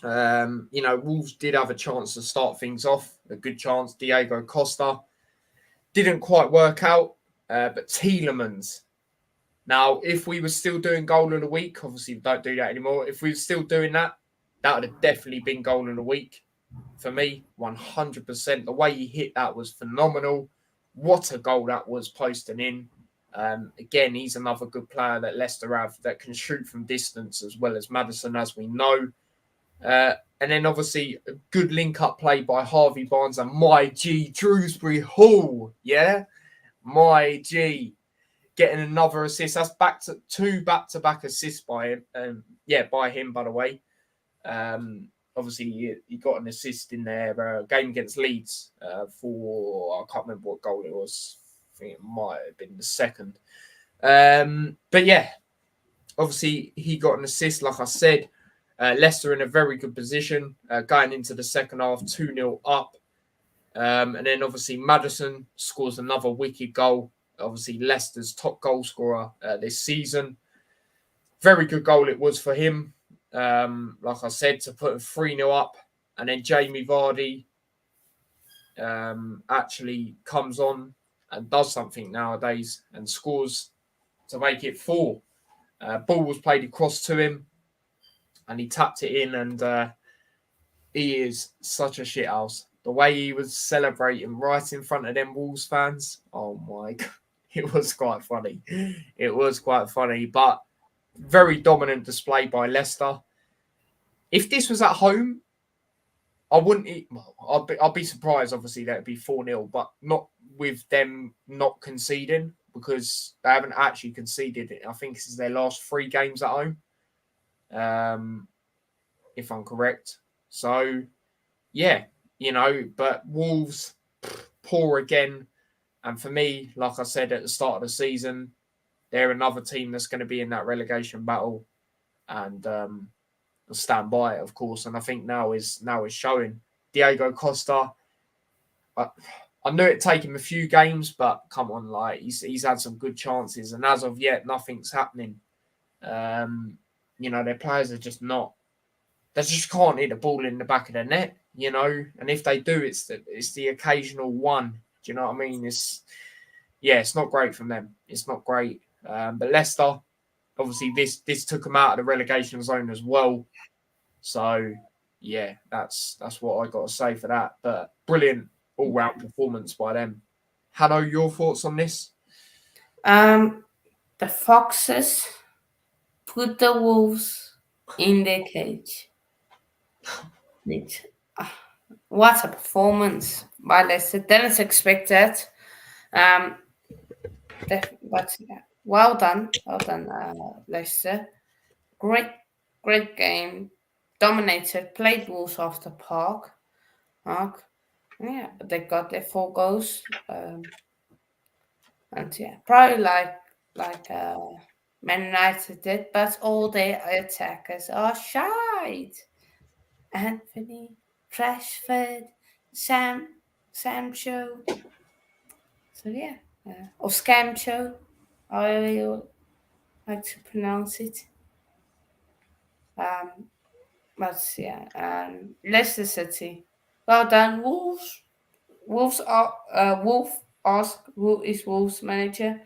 Wolves did have a chance to start things off, a good chance. Diego Costa didn't quite work out, but Tielemans. Now, if we were still doing goal of the week, obviously we don't do that anymore. If we were still doing that, that would have definitely been goal of the week for me, 100%. The way he hit that was phenomenal. What a goal that was posting in. Again, he's another good player that Leicester have that can shoot from distance as well as Maddison, as we know. And then obviously a good link-up play by Harvey Barnes and my G, Drewsbury Hall. Yeah, my G. Getting another assist. That's two back-to-back assists by him. By him, by the way. Obviously, he got an assist in their game against Leeds for, I can't remember what goal it was. I think it might have been the second. But yeah, obviously, he got an assist, like I said. Leicester in a very good position going into the second half, 2-0 up. And then obviously, Maddison scores another wicked goal. Obviously, Leicester's top goal scorer this season. Very good goal it was for him. Like I said, to put him 3-0 up. And then Jamie Vardy actually comes on and does something nowadays and scores to make it 4. Ball was played across to him and he tapped it in, and he is such a shithouse. The way he was celebrating right in front of them Wolves fans, oh my God. It was quite funny. But very dominant display by Leicester. If this was at home, I wouldn't. I'd be surprised. Obviously, that would be 4-0, but not with them not conceding, because they haven't actually conceded it. I think this is their last 3 games at home, if I'm correct. So, yeah, But Wolves poor again. And for me, like I said at the start of the season, they're another team that's going to be in that relegation battle, and stand by it, of course. And I think now is showing. Diego Costa, I knew it'd take him a few games, but come on, he's had some good chances, and as of yet, nothing's happening. Their players are just not. They just can't hit the ball in the back of the net, And if they do, it's the occasional one. Do you know what I mean? It's not great from them. It's not great. But Leicester, obviously, this took them out of the relegation zone as well. So, yeah, that's what I got to say for that. But brilliant all-round performance by them. Hanno, your thoughts on this? The Foxes put the Wolves in their cage. What a performance by Leicester. Didn't expect that. But well done, Leicester. Great game. Dominated. Played Wolves off the park. Yeah, they got their 4 goals. And yeah, probably like Man United did, but all their attackers are shite. Anthony, Rashford, Samcho. So yeah, or Scamcho, however you like to pronounce it. But yeah, Leicester City. Well done, Wolves. Wolves are Wolf asked who is Wolves manager.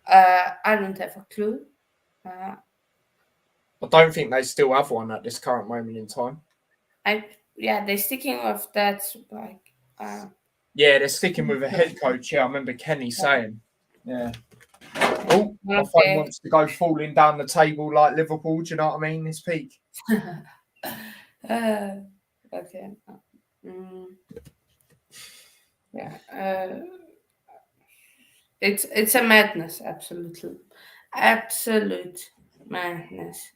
I don't have a clue. I don't think they still have one at this current moment in time. They're sticking with that. They're sticking with a head coach. Yeah, I remember Kenny saying. Yeah. Oh, my phone wants to go falling down the table like Liverpool. Do you know what I mean? This peak. Okay. Yeah. It's a madness. Absolute madness.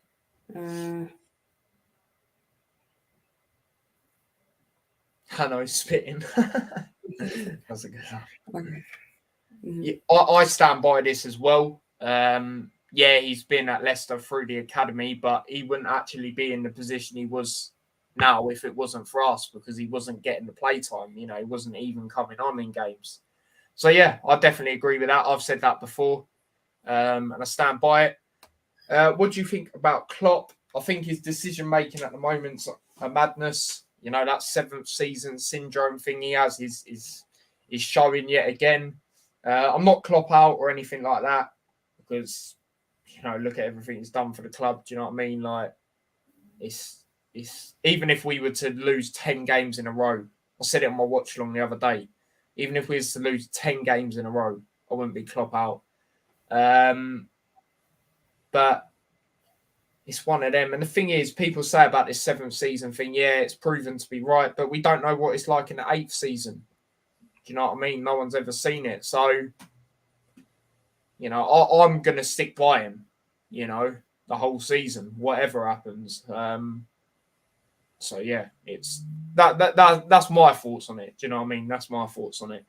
Hanno's spitting. That's a good one. Yeah, I stand by this as well. He's been at Leicester through the academy, but he wouldn't actually be in the position he was now if it wasn't for us, because he wasn't getting the play time. You know, he wasn't even coming on in games. So, yeah, I definitely agree with that. I've said that before, and I stand by it. What do you think about Klopp? I think his decision-making at the moment's a madness. You know, that 7th season syndrome thing he has is showing yet again. I'm not Klopp out or anything like that, because, you know, look at everything he's done for the club. Do you know what I mean? Like, it's even if we were to lose 10 games in a row, I said it on my watch along the other day, even if we was to lose 10 games in a row, I wouldn't be Klopp out. But it's one of them. And the thing is, people say about this 7th season thing, yeah, it's proven to be right, but we don't know what it's like in the 8th season. Do you know what I mean? No one's ever seen it. So, you know, I'm going to stick by him, you know, the whole season, whatever happens. So, yeah, it's that's my thoughts on it. Do you know what I mean? That's my thoughts on it.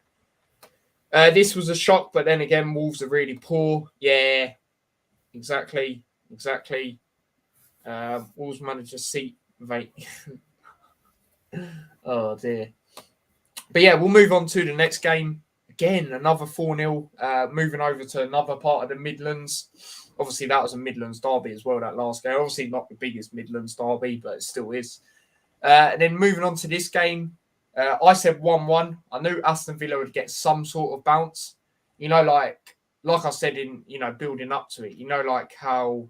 This was a shock, but then again, Wolves are really poor. Yeah, exactly. Wolves manager seat vacant. Oh, dear. But, yeah, we'll move on to the next game. Again, another 4-0, moving over to another part of the Midlands. Obviously, that was a Midlands derby as well, that last game. Obviously, not the biggest Midlands derby, but it still is. And then moving on to this game, I said 1-1. I knew Aston Villa would get some sort of bounce. You know, like I said in, you know, building up to it. You know, like how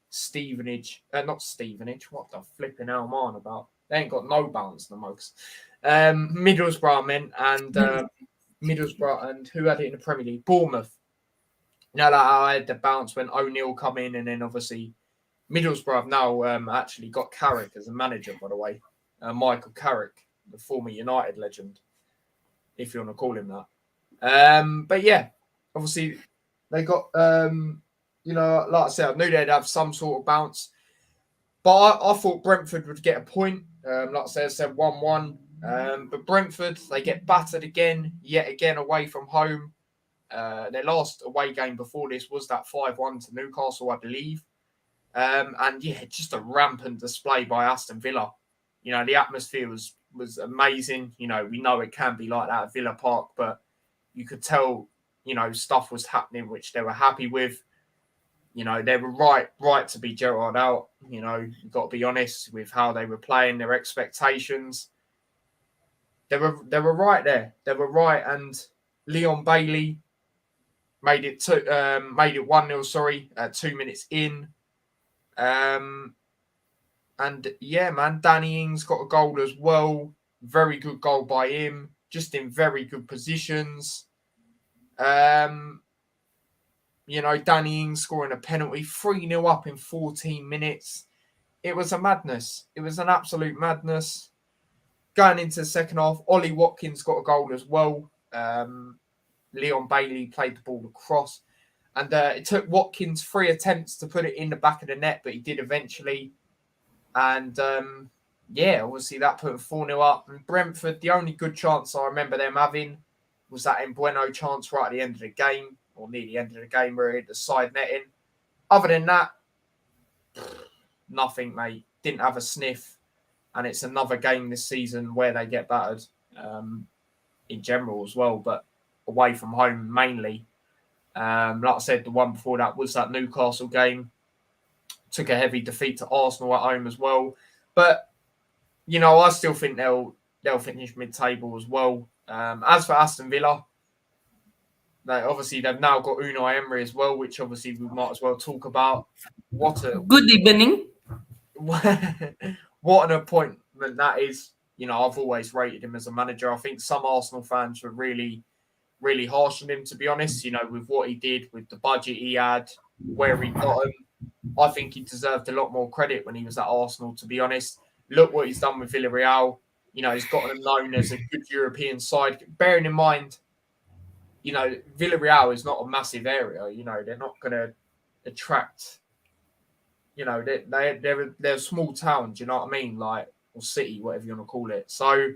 not Stevenage, what the flipping hell am I on about? They ain't got no bounce, the mugs. Middlesbrough, meant, and Middlesbrough, and who had it in the Premier League? Bournemouth. You know, like I had the bounce when O'Neill come in, and then obviously Middlesbrough have now actually got Carrick as a manager, by the way. Michael Carrick, the former United legend, if you want to call him that. But yeah, obviously they got, you know, like I said, I knew they'd have some sort of bounce. But I thought Brentford would get a point. Like I said 1-1. But Brentford, they get battered yet again away from home. Their last away game before this was that 5-1 to Newcastle, I believe. And yeah, just a rampant display by Aston Villa. You know, the atmosphere was amazing. You know, we know it can be like that at Villa Park, but you could tell, you know, stuff was happening which they were happy with. You know, they were right to be Gerrard out. You know, you've got to be honest with how they were playing, their expectations. They were right there. They were right, and Leon Bailey made it 1-0. Sorry, 2 minutes in. And yeah, man, Danny Ings got a goal as well. Very good goal by him. Just in very good positions. You know, Danny Ings scoring a penalty, 3-0 up in 14 minutes. It was a madness. It was an absolute madness. Going into the second half, Ollie Watkins got a goal as well. Leon Bailey played the ball across. And it took Watkins 3 attempts to put it in the back of the net, but he did eventually. And yeah, obviously that put 4-0 up. And Brentford, the only good chance I remember them having was that Mbueno chance right at the end of the game, or near the end of the game, where he hit the side netting. Other than that, nothing, mate. Didn't have a sniff. And it's another game this season where they get battered in general as well, but away from home mainly. Like I said, the one before that was that Newcastle game. Took a heavy defeat to Arsenal at home as well. But, you know, I still think they'll finish mid-table as well. As for Aston Villa, they've now got Unai Emery as well, which obviously we might as well talk about. Good evening. What an appointment that is. You know, I've always rated him as a manager. I think some Arsenal fans were really, really harsh on him, to be honest, you know, with what he did, with the budget he had, where he got him. I think he deserved a lot more credit when he was at Arsenal, to be honest. Look what he's done with Villarreal. You know, he's got them known as a good European side. Bearing in mind, you know, Villarreal is not a massive area. You know, they're not going to attract, you know, they're a small town, do you know what I mean? Like, or city, whatever you want to call it. So,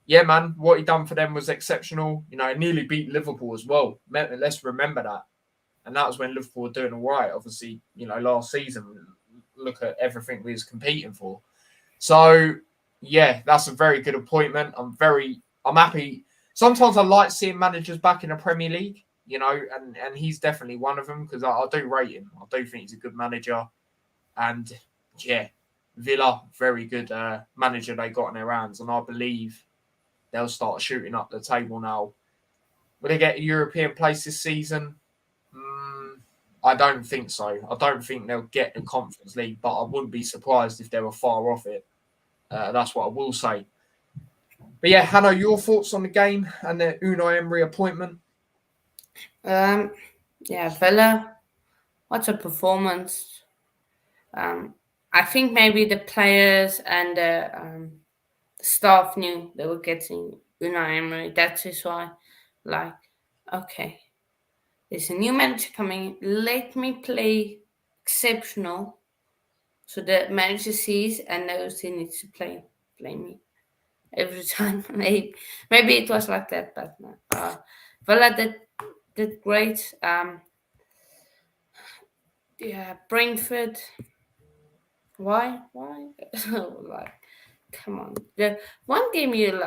yeah, man, what he done for them was exceptional. You know, he nearly beat Liverpool as well. Let's remember that. And that was when Liverpool were doing all right. Obviously, you know, last season, look at everything we was competing for. So, Yeah, that's a very good appointment. I'm happy. Sometimes I like seeing managers back in the Premier League, and he's definitely one of them because I do rate him. I do think he's a good manager. And yeah, Villa, very good manager they got in their hands. And I believe they'll start shooting up the table now. Will they get a European place this season? I don't think so. I don't think they'll get the Conference League, but I wouldn't be surprised if they were far off it. That's what I will say. But yeah, Hanno, your thoughts on the game and the Unai Emery appointment? Villa, what a performance. I think maybe the players and the staff knew they were getting Unai Emery. That is why, okay, there's a new manager coming. Let me play exceptional, so the manager sees and knows he needs to play me every time. Maybe it was like that, but no. Villa did great. Brentford. Why? Come on. The one game you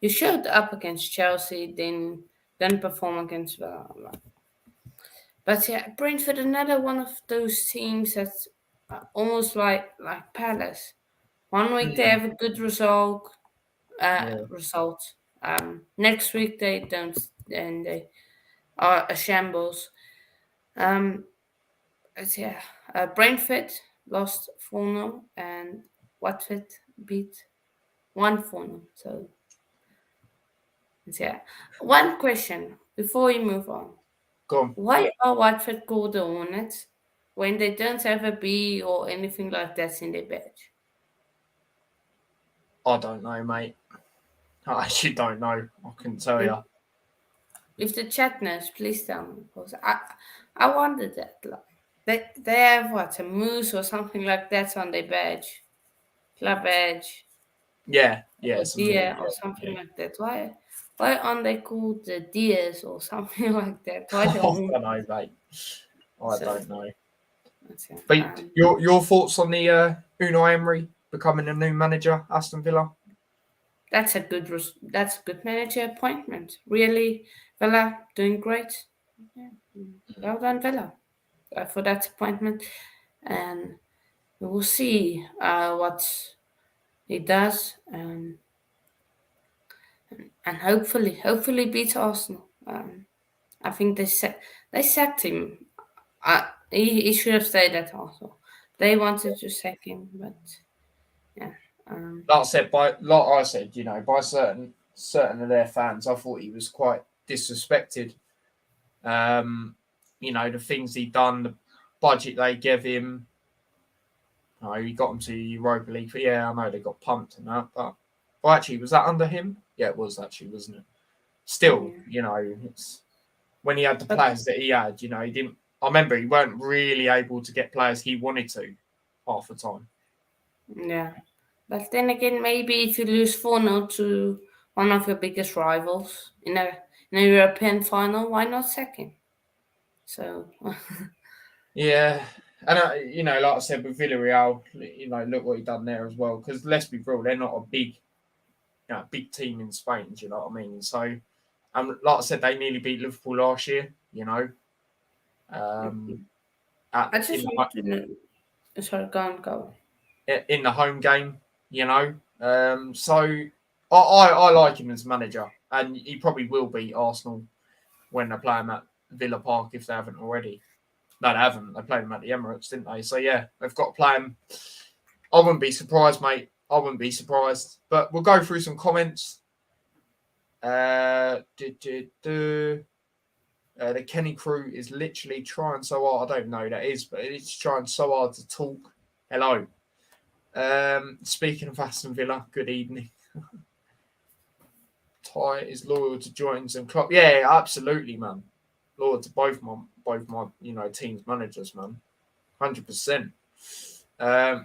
you showed up against Chelsea, then perform against Villa. But yeah, Brentford, another one of those teams that's almost like Palace. 1 week they have a good result. Next week they don't, and they are a shambles. Brentford lost 4-0 and Watford beat 1-4. So one question before you move on. Go on. Why are Watford called the Hornets when they don't have a B or anything like that in their badge? I don't know, mate. I actually don't know. I couldn't tell you. If the chat knows, please tell me, because I wondered that. They have a moose or something like that on their badge, club badge. Yeah, or something like that. Why aren't they called the deers or something like that? Why I don't know, mate. I don't know. But your thoughts on the Unai Emery becoming a new manager, Aston Villa? That's a good manager appointment. Really, Villa doing great. Yeah. Well done, Villa, for that appointment, and we will see what he does, and hopefully beat Arsenal. I think they sacked him. He should have stayed at Arsenal. They wanted to sack him, but yeah. Like I said, by certain of their fans, I thought he was quite disrespected. The things he done, the budget they gave him. He got them to Europa League. But yeah, I know they got pumped and that. But actually, was that under him? Yeah, it was actually, wasn't it? Still, it's when he had the players that he had. He didn't. I remember he weren't really able to get players he wanted to half the time. Yeah, but then again, maybe if you lose 4-0 to one of your biggest rivals in a European final, why not second? So. Yeah, and like I said with Villarreal, look what he done there as well. Because let's be real, they're not a big team in Spain. Do you know what I mean? So, like I said, they nearly beat Liverpool last year. I just want to know. Sorry, go. In the home game, so I like him as manager, and he probably will beat Arsenal when they play him at Villa Park if they haven't already. No, they haven't. They played him at the Emirates, didn't they? So yeah, they've got to play him. I wouldn't be surprised, mate. I wouldn't be surprised. But we'll go through some comments. The Kenny crew is literally trying so hard. I don't know who that is, but it's trying so hard to talk. Hello. Speaking of Aston Villa, good evening. Ty is loyal to Joins and Klopp. Yeah, absolutely, man. Loyal to both my team's managers, man. 100%.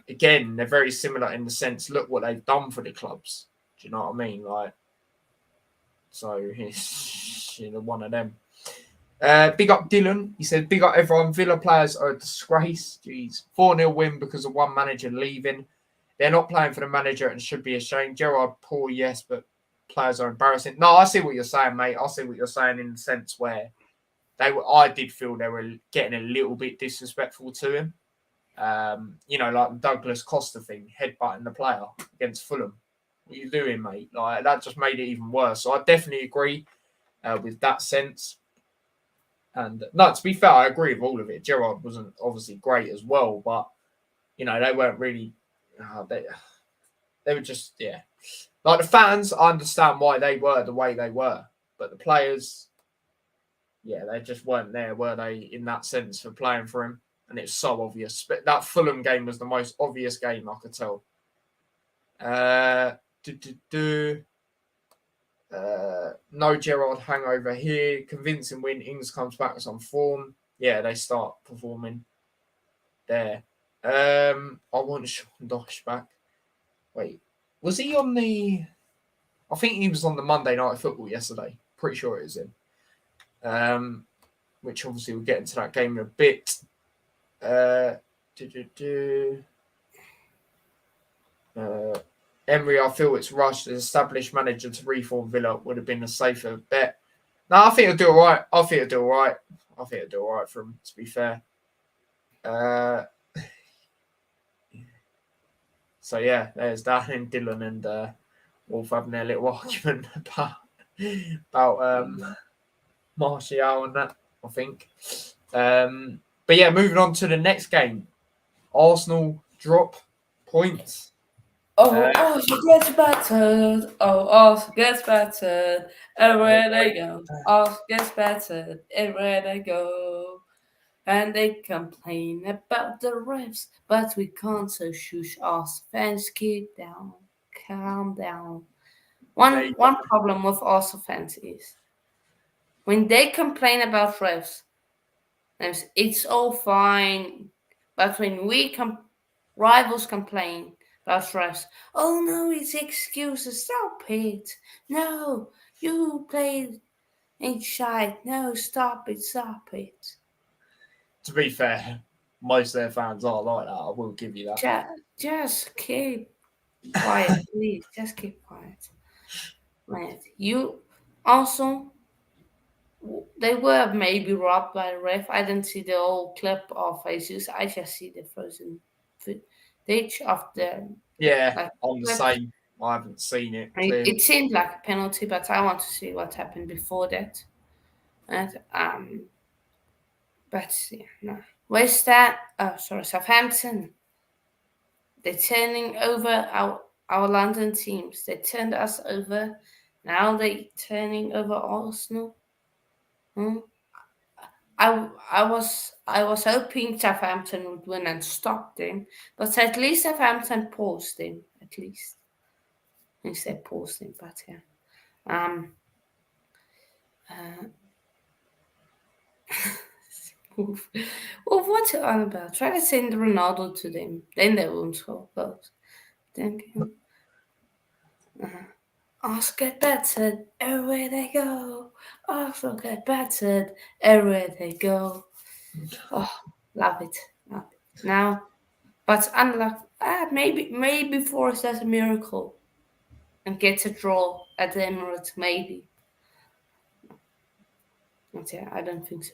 Again, they're very similar in the sense. Look what they've done for the clubs. Do you know what I mean? So he's one of them. Big up Dylan. He said, big up everyone. Villa players are a disgrace. Jeez. 4-0 win because of one manager leaving. they're not playing for the manager and should be ashamed. Gerrard, poor, yes, but players are embarrassing. No, I see what you're saying, mate. I see what you're saying in the sense where I did feel they were getting a little bit disrespectful to him. Like the Douglas Costa thing, headbutting the player against Fulham. What are you doing, mate? Like that just made it even worse. So I definitely agree with that sense. And no, to be fair, I agree with all of it. Gerrard wasn't obviously great as well, but they weren't really. They were just like the fans. I understand why they were the way they were, but the players, they just weren't there, were they? In that sense, for playing for him, and it's so obvious. But that Fulham game was the most obvious game I could tell. No Gerrard hangover here. Convincing win. Ings comes back with some form. Yeah, they start performing there. I want Sean Dosh back. Wait, was he on the... I think he was on the Monday Night Football yesterday. Pretty sure it was him. Which obviously we'll get into that game in a bit. Emery, I feel it's rushed. As established manager to reform Villa would have been a safer bet. No, I think he'll do all right. I think he'll do all right for him, to be fair. So, yeah, there's that. And Dylan and Wolf having their little argument about Martial and that, I think. But, yeah, moving on to the next game. Arsenal drop points. Arsenal gets battered. Arsenal gets battered. Everywhere they go. Arsenal gets battered. Everywhere they go. And they complain about the refs, but we can't, so shush us fans, keep down, calm down. One problem with Arsenal fans is when they complain about refs, it's all fine, but when rivals complain about refs, oh no, it's excuses, stop it, no, you played in shite, no, stop it. To be fair, most of their fans are like that. I will give you that. Just keep quiet, please. Just keep quiet. Man, you also, they were maybe robbed by the ref. I didn't see the whole clip of Jesus. I just see the frozen footage of the. Yeah, on the same. I haven't seen it. It seemed like a penalty, but I want to see what happened before that. And but yeah, no. Where's that? Oh, sorry, Southampton. They're turning over our London teams. They turned us over. Now they're turning over Arsenal. I was hoping Southampton would win and stop them, but at least Southampton paused them. At least instead paused them, but yeah. Well, what's it all about? Try to send Ronaldo to them, then they won't score goals. Thank you. Arsenal get battered everywhere they go. Arsenal get battered everywhere they go. Oh, love it. Now, but unlucky. Maybe Forest does a miracle and gets a draw at the Emirates. Maybe. But yeah, I don't think so.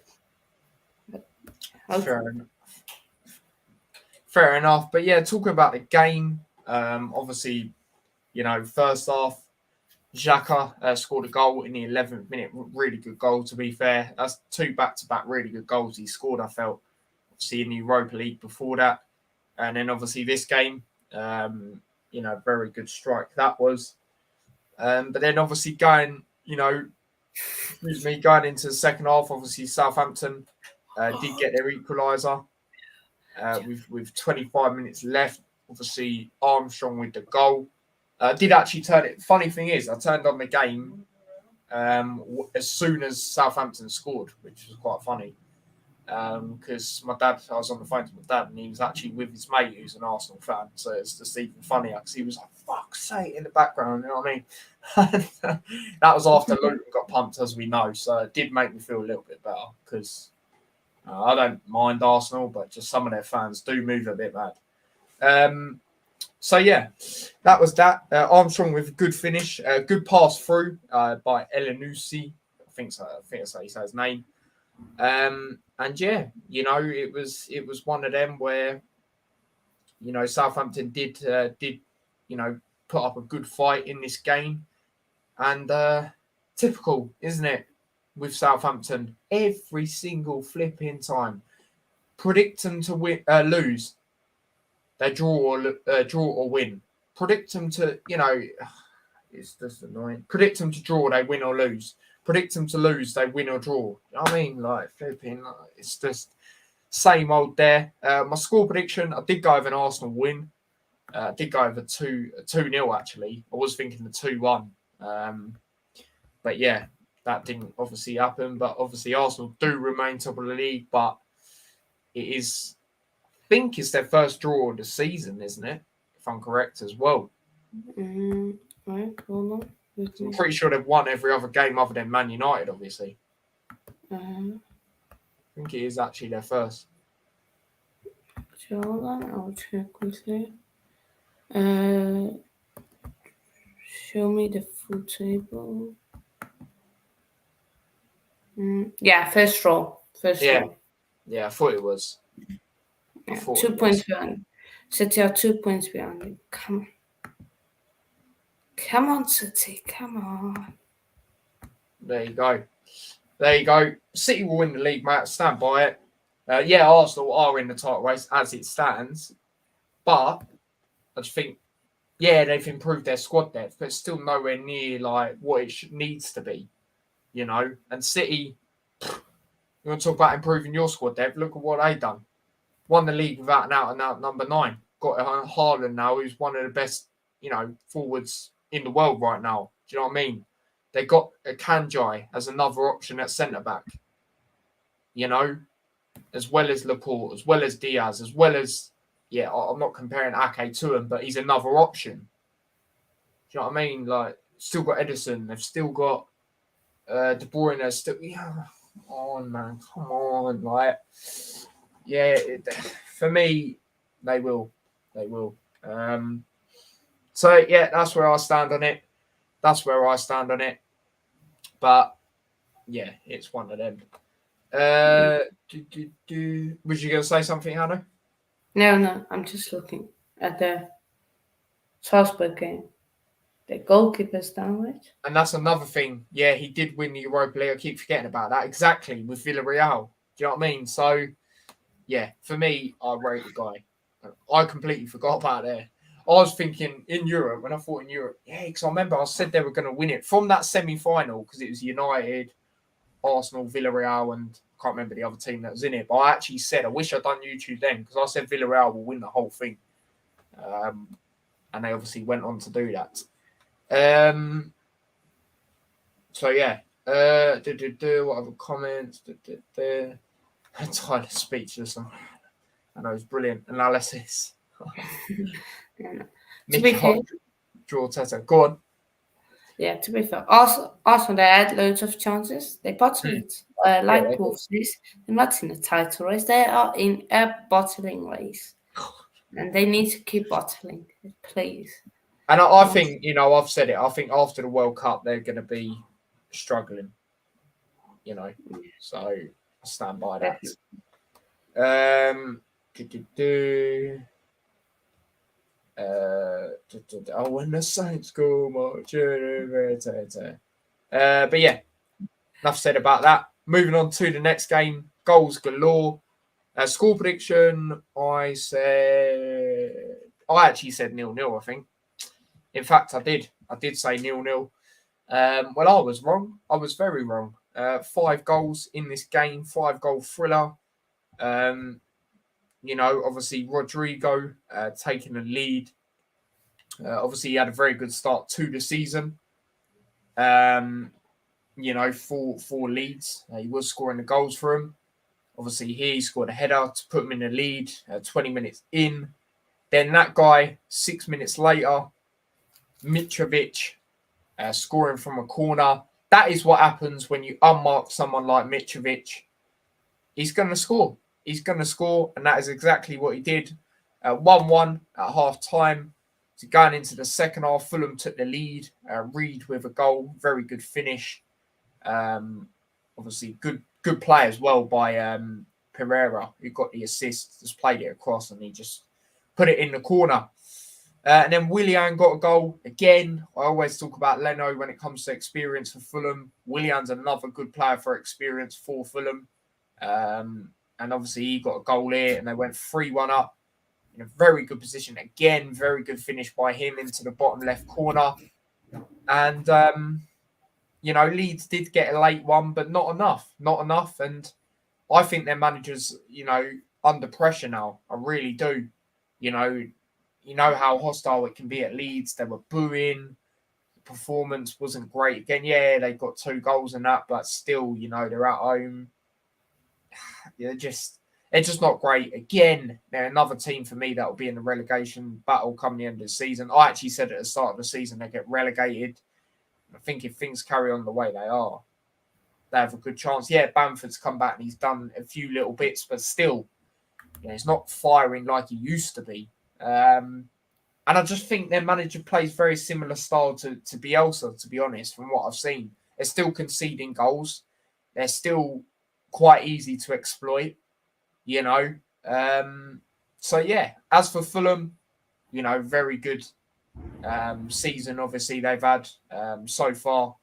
Fair enough. But yeah, talking about the game, obviously, first half, Xhaka scored a goal in the 11th minute. Really good goal, to be fair. That's 2 back-to-back really good goals he scored, I felt. Obviously, in the Europa League before that. And then, obviously, this game, very good strike that was. But then, obviously, going into the second half, obviously, Southampton did get their equaliser with 25 minutes left. Obviously, Armstrong with the goal. Did actually turn it. Funny thing is, I turned on the game as soon as Southampton scored, which was quite funny. Because I was on the phone to my dad, and he was actually with his mate who's an Arsenal fan. So it's just even funnier because he was like, fuck's sake, in the background, you know what I mean? That was after Luton got pumped, as we know. So it did make me feel a little bit better because I don't mind Arsenal, but just some of their fans do move a bit mad. So yeah, that was that. Armstrong with a good finish, good pass through by Elanusi. I think so. I think that's how you say his name. And yeah, it was one of them where Southampton did put up a good fight in this game, and typical, isn't it, with Southampton? Every single flipping time, predict them to win, lose. They draw or win. Predict them to, it's just annoying. Predict them to draw, they win or lose. Predict them to lose, they win or draw. You know what I mean? Like, flipping, it's just same old there. My score prediction, I did go over an Arsenal win. I did go over 2-0, actually. I was thinking the 2-1. But yeah, that didn't obviously happen. But obviously, Arsenal do remain top of the league. But it is, I think it's their first draw of the season, isn't it? If I'm correct as well. Right, hold on. I'm pretty sure they've won every other game other than Man United, obviously. Uh-huh. I think it is actually their first. Hold on, I'll check quickly. Show me the full table. Yeah, first draw. Yeah, I thought it was. Yeah, 2 points behind. City are 2 points behind. Come on, City. Come on. There you go. City will win the league, mate. Stand by it. Yeah, Arsenal are in the title race as it stands. But I just think, yeah, they've improved their squad depth, but it's still nowhere near like what it needs to be, And City, you want to talk about improving your squad depth? Look at what they've done. Won the league without an out-and-out number 9. Got Haaland now, who's one of the best, forwards in the world right now. Do you know what I mean? They got a Kanjai as another option at centre-back, as well as Laporte, as well as Diaz, as well as, I'm not comparing Ake to him, but he's another option. Do you know what I mean? Like, still got Edison. They've still got De Bruyne. Still, come on, man. Come on. Like, yeah, for me, they will. So, yeah, that's where I stand on it. But, yeah, it's one of them. Was you going to say something, Hanno? No, I'm just looking at the Salzburg game. The goalkeeper's down, right? And that's another thing. Yeah, he did win the Europa League. I keep forgetting about that. Exactly, with Villarreal. Do you know what I mean? So, yeah, for me, I rate the guy. I completely forgot about that. I was thinking in Europe, when I thought in Europe, because I remember I said they were going to win it from that semi-final because it was United, Arsenal, Villarreal, and I can't remember the other team that was in it. But I actually said, I wish I'd done YouTube then because I said Villarreal will win the whole thing. And they obviously went on to do that. So yeah. What other comments? I'm tired of speechless. I know it's brilliant analysis. To be fair, draw Teta. Go on. Yeah, to be fair, also they had loads of chances. They bottled it. Like Wolf says, they're not in a title race. They are in a bottling race, and they need to keep bottling, please. And I think, I've said it. I think after the World Cup, they're going to be struggling. So I stand by that. When the Saints go much. But yeah, enough said about that. Moving on to the next game, goals galore. Score prediction, I actually said 0-0, I think. In fact, I did say 0-0. Well, I was wrong. I was very wrong. 5 goals in this game, 5-goal thriller. Obviously Rodrigo taking the lead. Obviously, he had a very good start to the season. 4 leads. He was scoring the goals for him. Obviously, here he scored a header to put him in the lead 20 minutes in. Then that guy, 6 minutes later, Mitrovic scoring from a corner. That is what happens when you unmark someone like Mitrovic. He's going to score. And that is exactly what he did. 1-1 at half time. So going into the second half, Fulham took the lead. Reed with a goal, very good finish. Obviously, good play as well by Pereira, who got the assist, just played it across and he just put it in the corner. And then Willian got a goal again. I always talk about Leno when it comes to experience for Fulham. Willian's another good player for experience for Fulham. And obviously he got a goal here and they went 3-1 up in a very good position. Again, very good finish by him into the bottom left corner. And, Leeds did get a late one, but not enough. Not enough. And I think their manager's, under pressure now. I really do. You know how hostile it can be at Leeds. They were booing. The performance wasn't great. Again, yeah, they got 2 goals in that, but still, they're at home. They're just not great. Again, they're another team for me that will be in the relegation battle come the end of the season. I actually said at the start of the season they get relegated. I think if things carry on the way they are, they have a good chance. Yeah, Bamford's come back and he's done a few little bits, but still, he's not firing like he used to be. And I just think their manager plays very similar style to Bielsa, to be honest, from what I've seen. They're still conceding goals. They're still quite easy to exploit, So, yeah, as for Fulham, very good season, obviously, they've had so far,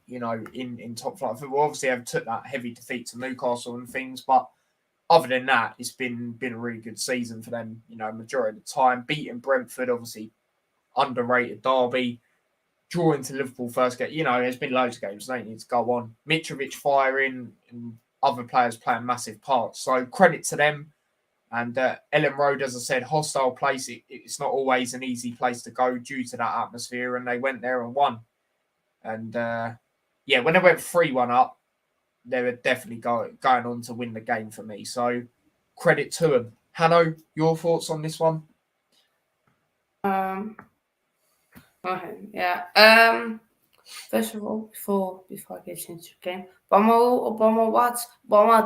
in top flight. Well, obviously, they've took that heavy defeat to Newcastle and things, but other than that, it's been a really good season for them, majority of the time. Beating Brentford, obviously, underrated derby. Drawing to Liverpool first game. There's been loads of games. They don't need to go on. Mitrovic firing and other players playing massive parts. So credit to them. And Ellen Road, as I said, hostile place. It's not always an easy place to go due to that atmosphere. And they went there and won. And when they went 3-1 up, they were definitely going on to win the game for me. So credit to them. Hanno, your thoughts on this one? Okay, yeah. First of all, before I get into the game, Bomber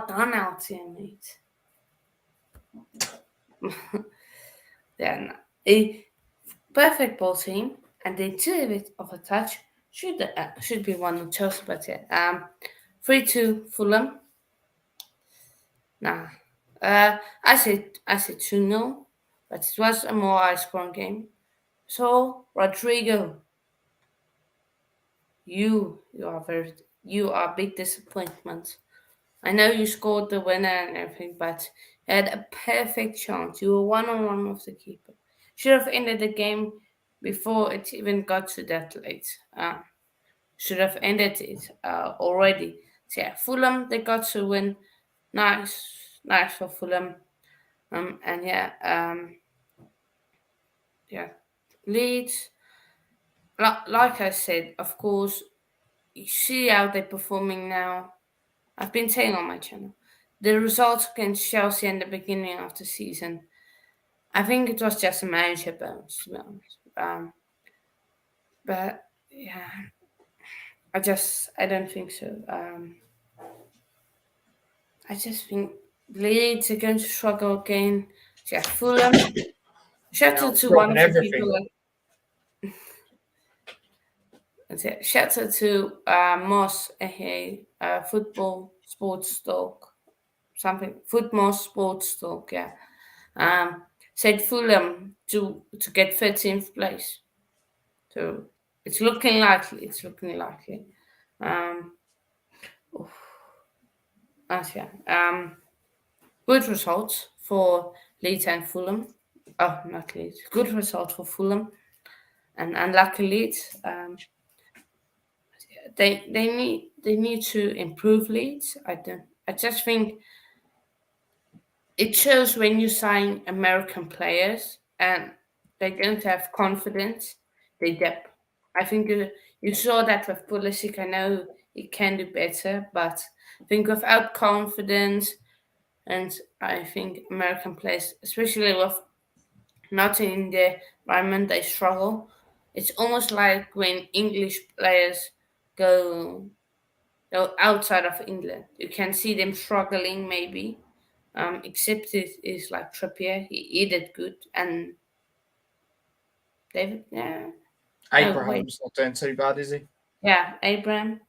done out here, mate. Then a perfect ball team, and they took a bit of a touch. Should be one of Chelsea, but yeah. 3-2 Fulham. Nah. I said 2-0, but it was a more high-scoring game. So Rodrigo, you are a big disappointment. I know you scored the winner and everything, but you had a perfect chance. You were 1-on-1 with the keeper. Should have ended the game before it even got to that late. Should have ended it already. So yeah, Fulham, they got to win. Nice for Fulham. And Leeds. Like I said, of course, you see how they're performing now. I've been saying on my channel, the results against Chelsea in the beginning of the season, I think it was just a manager bounce, to be honest. But yeah, I don't think so. I just think Leeds are going to struggle again. So yeah, Fulham. Shout out to one of the people. Shout out to Moss, football sports talk, something. Football sports talk, yeah. Said Fulham to get 13th place. So it's looking likely. Good results for Leeds and Fulham. Oh, not Leeds. Good results for Fulham, and unlucky Leeds. They need to improve Leeds. I just think it shows when you sign American players and they don't have confidence, they dip. I think you saw that with Pulisic. I know he can do better, but I think without confidence, and I think American players, especially with not in the environment, they struggle. It's almost like when English players go outside of England. You can see them struggling maybe. Except it is like Trippier. He did good, and David. Yeah. Abraham's not doing too bad, is he? Yeah, Abraham.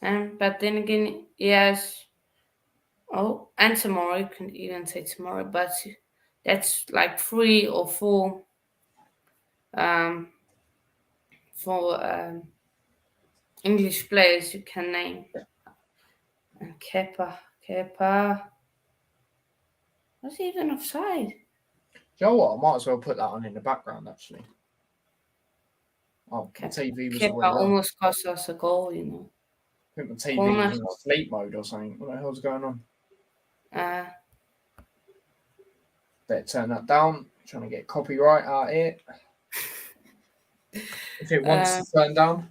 But then again, yes. Oh, and tomorrow, you can even say tomorrow, but that's like 3 or 4 um, for English players you can name. And Kepa. Was he even offside? You know what? I might as well put that on in the background, actually. Oh, the TV was Kepa already on. almost cost us a goal, you know. I think the TV was in sleep mode or something. What the hell's going on? Better turn that down. I'm trying to get copyright out here. If it wants to turn down.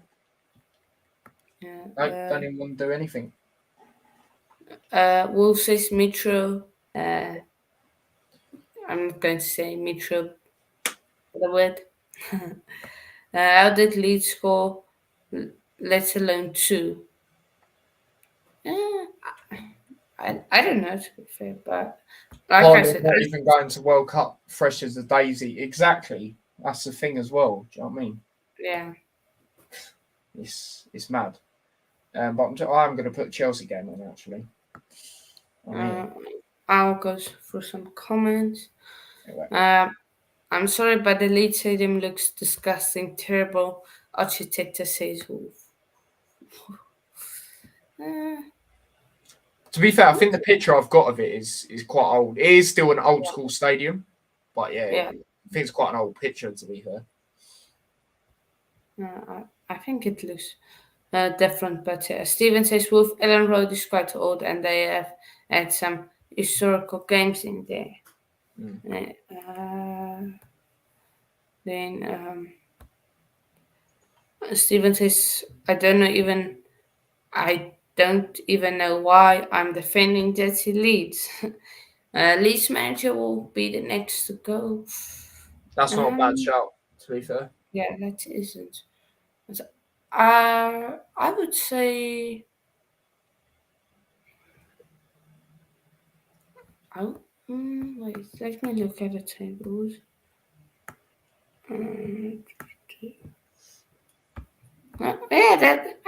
Yeah, don't even want to do anything. Wolf says Mitro. I'm going to say Mitro for the word. How did Leeds score, let alone 2? I don't know, to be fair, but like I said, not even going to World Cup fresh as a daisy. Exactly. That's the thing as well. Do you know what I mean? Yeah. It's mad. But I'm going to put Chelsea game on, actually. I'll go through some comments. Anyway. I'm sorry, but the Leeds Stadium looks disgusting, terrible. Architecture says Wolf. To be fair, I think the picture I've got of it is quite old. It is still an old school stadium, but I think it's quite an old picture, to be fair. I think it looks different, but Steven says Wolf Ellen Road is quite old, and they have had some historical games in there. Then Steven says, I don't even know why I'm defending Dirty Leeds. Leeds manager will be the next to go. That's not a bad shout, to be fair. Yeah, that isn't. I would say. Wait, let me look at the tables. I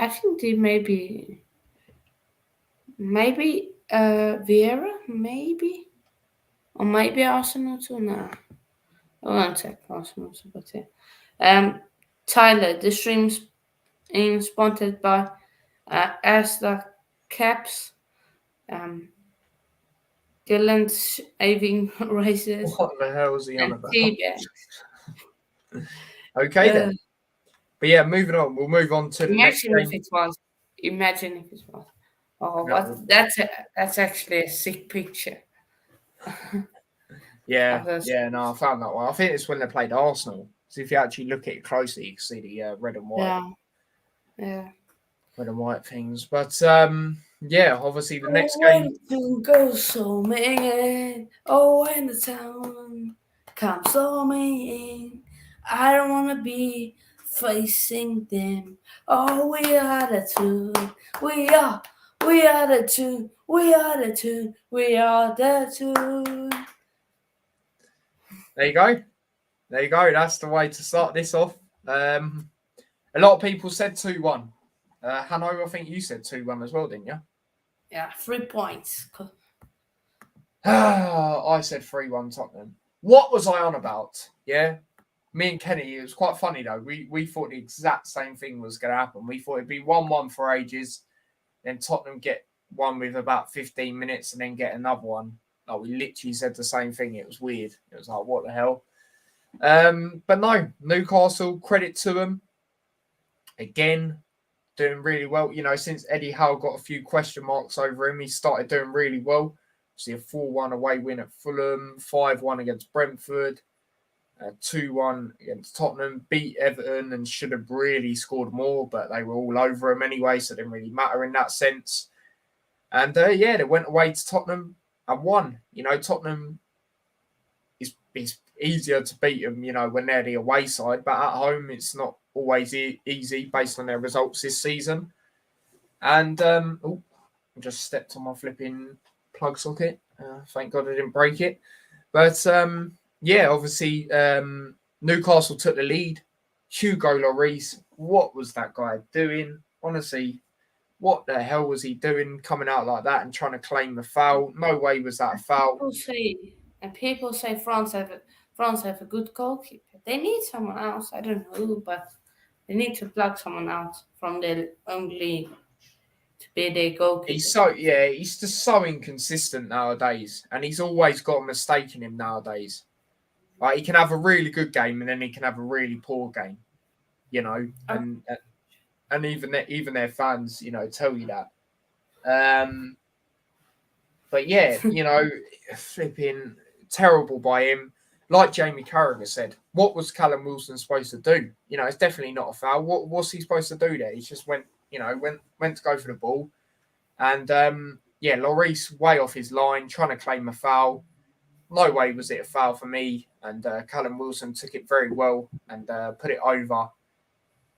think they maybe Vieira, maybe, or maybe Arsenal too. No, I won't check Arsenal too, but yeah. Tyler, the stream's sponsored by Asda Caps. Dylan's shaving razors. What the hell is he on about? Okay then. But yeah, moving on. We'll move on to the next game. Imagine if it was. Oh, what? That's actually a sick picture. No, I found that one. I think it's when they played Arsenal. So if you actually look at it closely, you can see the red and white. Yeah. Red and white things. But obviously the next game. To go so man. Oh, when the town comes storming, I don't wanna be facing them. Oh, we are the two. We are the two. We are the two. We are the two. There you go. That's the way to start this off. A lot of people said 2-1. Hanno, I think you said 2-1 as well, didn't you? Yeah, 3 points. I said 3-1 Tottenham. What was I on about? Yeah. Me and Kenny, it was quite funny though. We thought the exact same thing was going to happen. We thought it'd be 1-1 for ages. Then Tottenham get one with about 15 minutes and then get another one. Like, we literally said the same thing. It was weird. It was like, what the hell? But no, Newcastle, credit to them. Again, doing really well. You know, since Eddie Howe got a few question marks over him, he started doing really well. See a 4-1 away win at Fulham, 5-1 against Brentford, 2-1 against Tottenham, beat Everton and should have really scored more, but they were all over him anyway, so it didn't really matter in that sense. And they went away to Tottenham and won. You know, Tottenham is easier to beat them, you know, when they're the away side, but at home it's not always easy based on their results this season. And I just stepped on my flipping plug socket. Thank God I didn't break it. But obviously Newcastle took the lead. Hugo Lloris, what was that guy doing? Honestly, what the hell was he doing coming out like that and trying to claim the foul? No way was that a foul. People say France have a good goalkeeper. They need someone else. I don't know who, but they need to plug someone out from their own league to be their goalkeeper. He's just so inconsistent nowadays, and he's always got a mistake in him nowadays. Like, he can have a really good game and then he can have a really poor game, and even their fans, tell you that. But yeah, flipping terrible by him. Like Jamie Carragher said, what was Callum Wilson supposed to do? It's definitely not a foul. What's he supposed to do there? He just went to go for the ball, and Lloris way off his line, trying to claim a foul. No way was it a foul for me. And Callum Wilson took it very well and put it over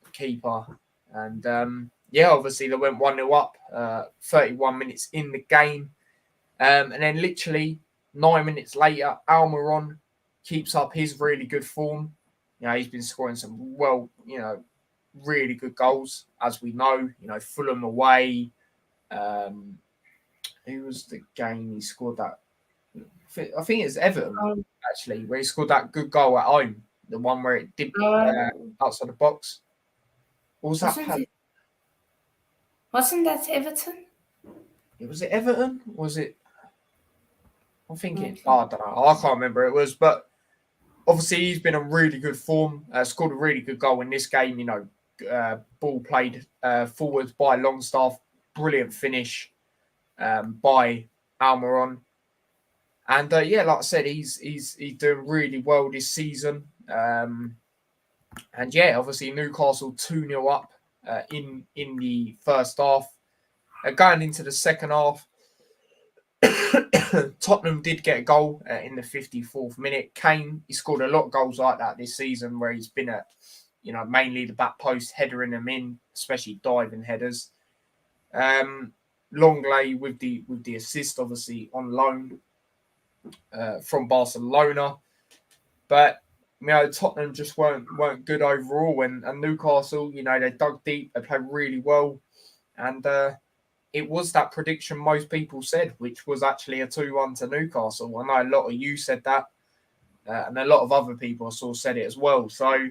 the keeper. And obviously they went 1-0 up, 31 minutes in the game. And then literally 9 minutes later, Almiron keeps up his really good form. He's been scoring some really good goals, as we know. Fulham away. Who was the game he scored that? I think it's Everton, actually, where he scored that good goal at home. The one where it dipped outside the box. Or was that? Wasn't that Everton? Was it Everton? Was it? I think it. I don't know. I can't remember who it was, but obviously he's been on really good form. Scored a really good goal in this game. Ball played forward by Longstaff. Brilliant finish by Almiron. And like I said, he's doing really well this season. And obviously Newcastle 2-0 up in the first half. Going into the second half, Tottenham did get a goal in the 54th minute. Kane, he scored a lot of goals like that this season, where he's been at, mainly the back post, headering them in, especially diving headers. Longley with the assist, obviously on loan from Barcelona, but Tottenham just weren't good overall, and Newcastle, they dug deep, they played really well, and it was that prediction most people said, which was actually a 2-1 to Newcastle. I know a lot of you said that, and a lot of other people I saw said it as well. So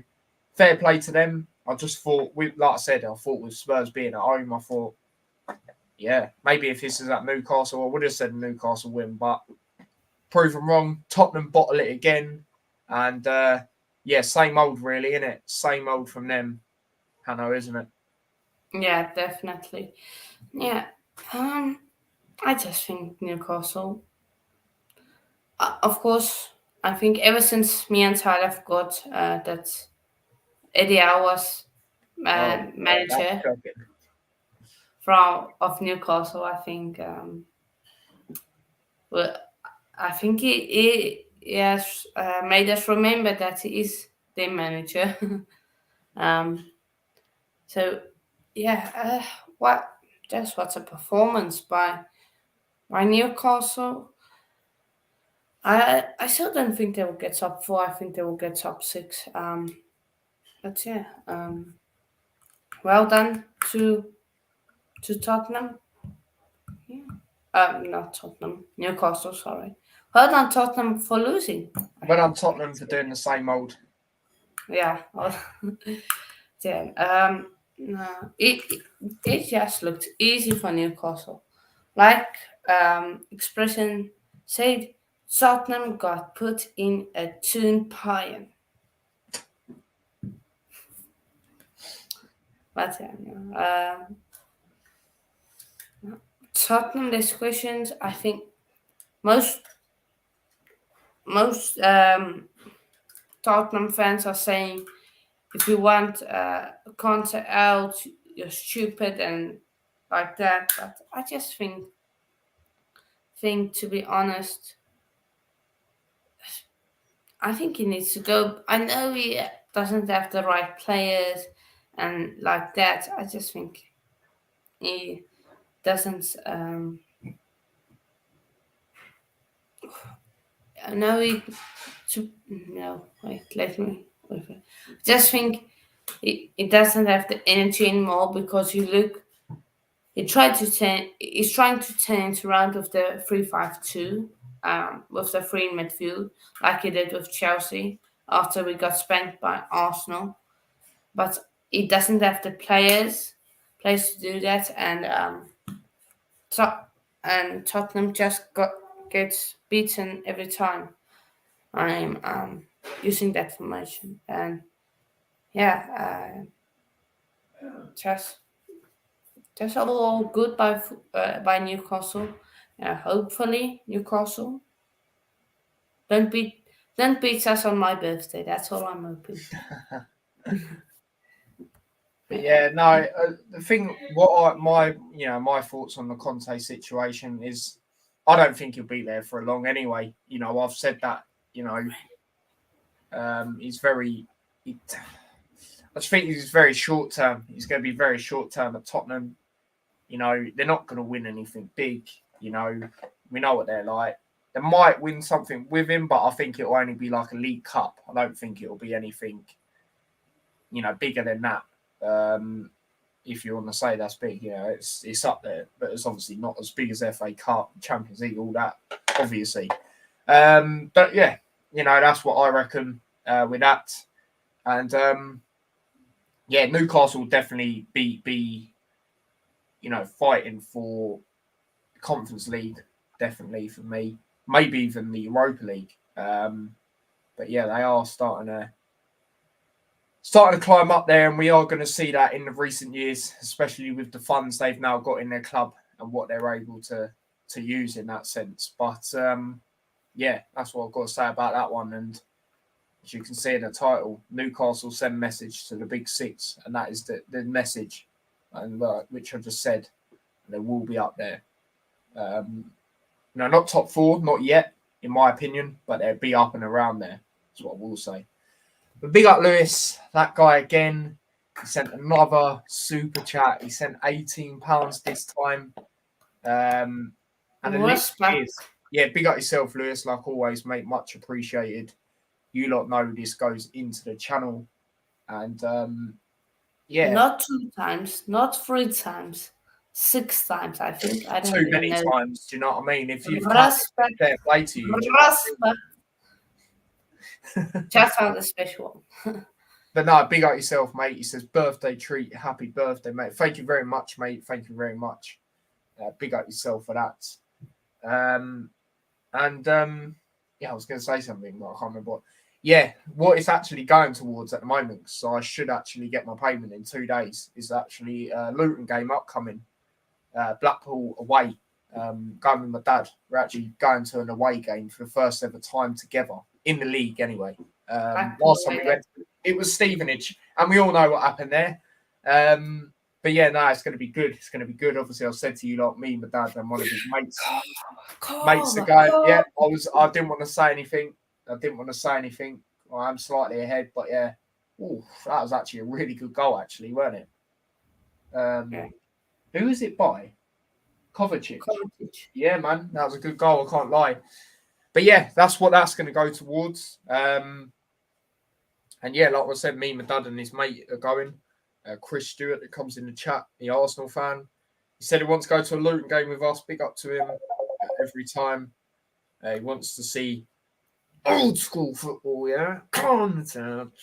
fair play to them. I just thought, like I said, with Spurs being at home, I thought, maybe if this is at Newcastle, I would have said Newcastle win, but proven wrong. Tottenham bottle it again, and same old really, isn't it? Same old from them, Hanno, isn't it? Yeah, definitely. Yeah, I just think Newcastle. Of course, I think ever since me and Tyler got that Eddie Howe was manager of Newcastle, I think. I think he has made us remember that he is the manager. What's a performance by Newcastle. I still don't think they will get top 4. I think they will get top 6. But well done to Tottenham. Yeah. Not Tottenham, Newcastle. Sorry. Well done Tottenham for losing. Well done Tottenham for doing the same old. Yeah. No, it just looked easy for Newcastle. Like expression said, Tottenham got put in a tune pie. But Tottenham discussions, I think most Tottenham fans are saying, if you want Conte out, you're stupid and like that. But I just think to be honest, I think he needs to go. I know he doesn't have the right players and like that. I just think he doesn't. No, wait. Let me with it. Just think it doesn't have the energy anymore because you look. He's trying to turn it around with the 3-5-2, with the three in midfield, like he did with Chelsea after we got spanked by Arsenal. But he doesn't have the players to do that, and Tottenham just gets beaten every time I'm using that formation. And yeah, just all good by Newcastle. Hopefully Newcastle don't beat us on my birthday. That's all I'm hoping. But yeah, no. The thing, my thoughts on the Conte situation is, I don't think he'll be there for long anyway. I've said that. He's very. I just think he's very short term. He's going to be very short term at Tottenham. They're not going to win anything big. We know what they're like. They might win something with him, but I think it'll only be like a League Cup. I don't think it'll be anything, bigger than that. If you want to say that's big, it's up there, but it's obviously not as big as FA Cup, Champions League, all that, obviously. But yeah, that's what I reckon with that. And Newcastle will definitely be fighting for Conference League, definitely for me. Maybe even the Europa League. But yeah, they are starting to climb up there, and we are going to see that in the recent years, especially with the funds they've now got in their club and what they're able to use in that sense. But that's what I've got to say about that one. And as you can see in the title, Newcastle send message to the Big Six, and that is the message, and which I just said, they will be up there. Not top four, not yet, in my opinion, but they'll be up and around there. That's what I will say. But big up Lewis, that guy again. He sent another super chat. He sent £18 this time. And the list is, big up yourself, Lewis. Like always, mate, much appreciated. You lot know this goes into the channel. And not 2 times, not 3 times, 6 times, I think. I don't too many know. times, do you know what I mean? If you've fair play to you. Just on the special one. But no, big up yourself, mate. He says, birthday treat, happy birthday, mate. Thank you very much, mate. Thank you very much. Big up yourself for that. I was going to say something, but I can't remember what. Yeah, what it's actually going towards at the moment, so I should actually get my payment in 2 days, is actually a Luton game upcoming. Blackpool away, going with my dad. We're actually going to an away game for the first ever time together, in the league anyway. Last time we went, it was Stevenage, and we all know what happened there. But yeah, no, it's going to be good. It's going to be good. Obviously, I said to you, like, me, my dad, and one of his mates are going. Yeah, I didn't want to say anything. Well, I'm slightly ahead, but yeah. Ooh, that was actually a really good goal, actually, weren't it? Who was it by? Kovacic. Yeah, man, that was a good goal. I can't lie. But yeah, that's what that's going to go towards. And yeah, like I said, me, my dad, and his mate are going. Chris Stewart, that comes in the chat, the Arsenal fan. He said he wants to go to a Luton game with us. Big up to him every time. He wants to see old school football, yeah. Come on, town.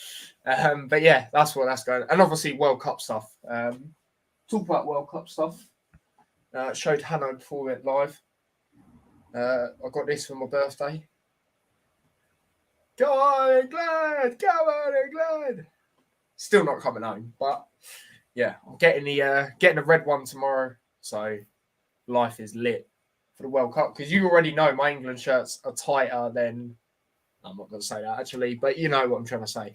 But yeah, that's what that's going. And obviously World Cup stuff. Talk about World Cup stuff. Showed Hanno before we went live. I got this for my birthday. Go on, England! Go on, England! Still not coming home, but yeah, I'm getting the red one tomorrow. So life is lit for the World Cup, because you already know my England shirts are tighter than. I'm not going to say that actually, but you know what I'm trying to say.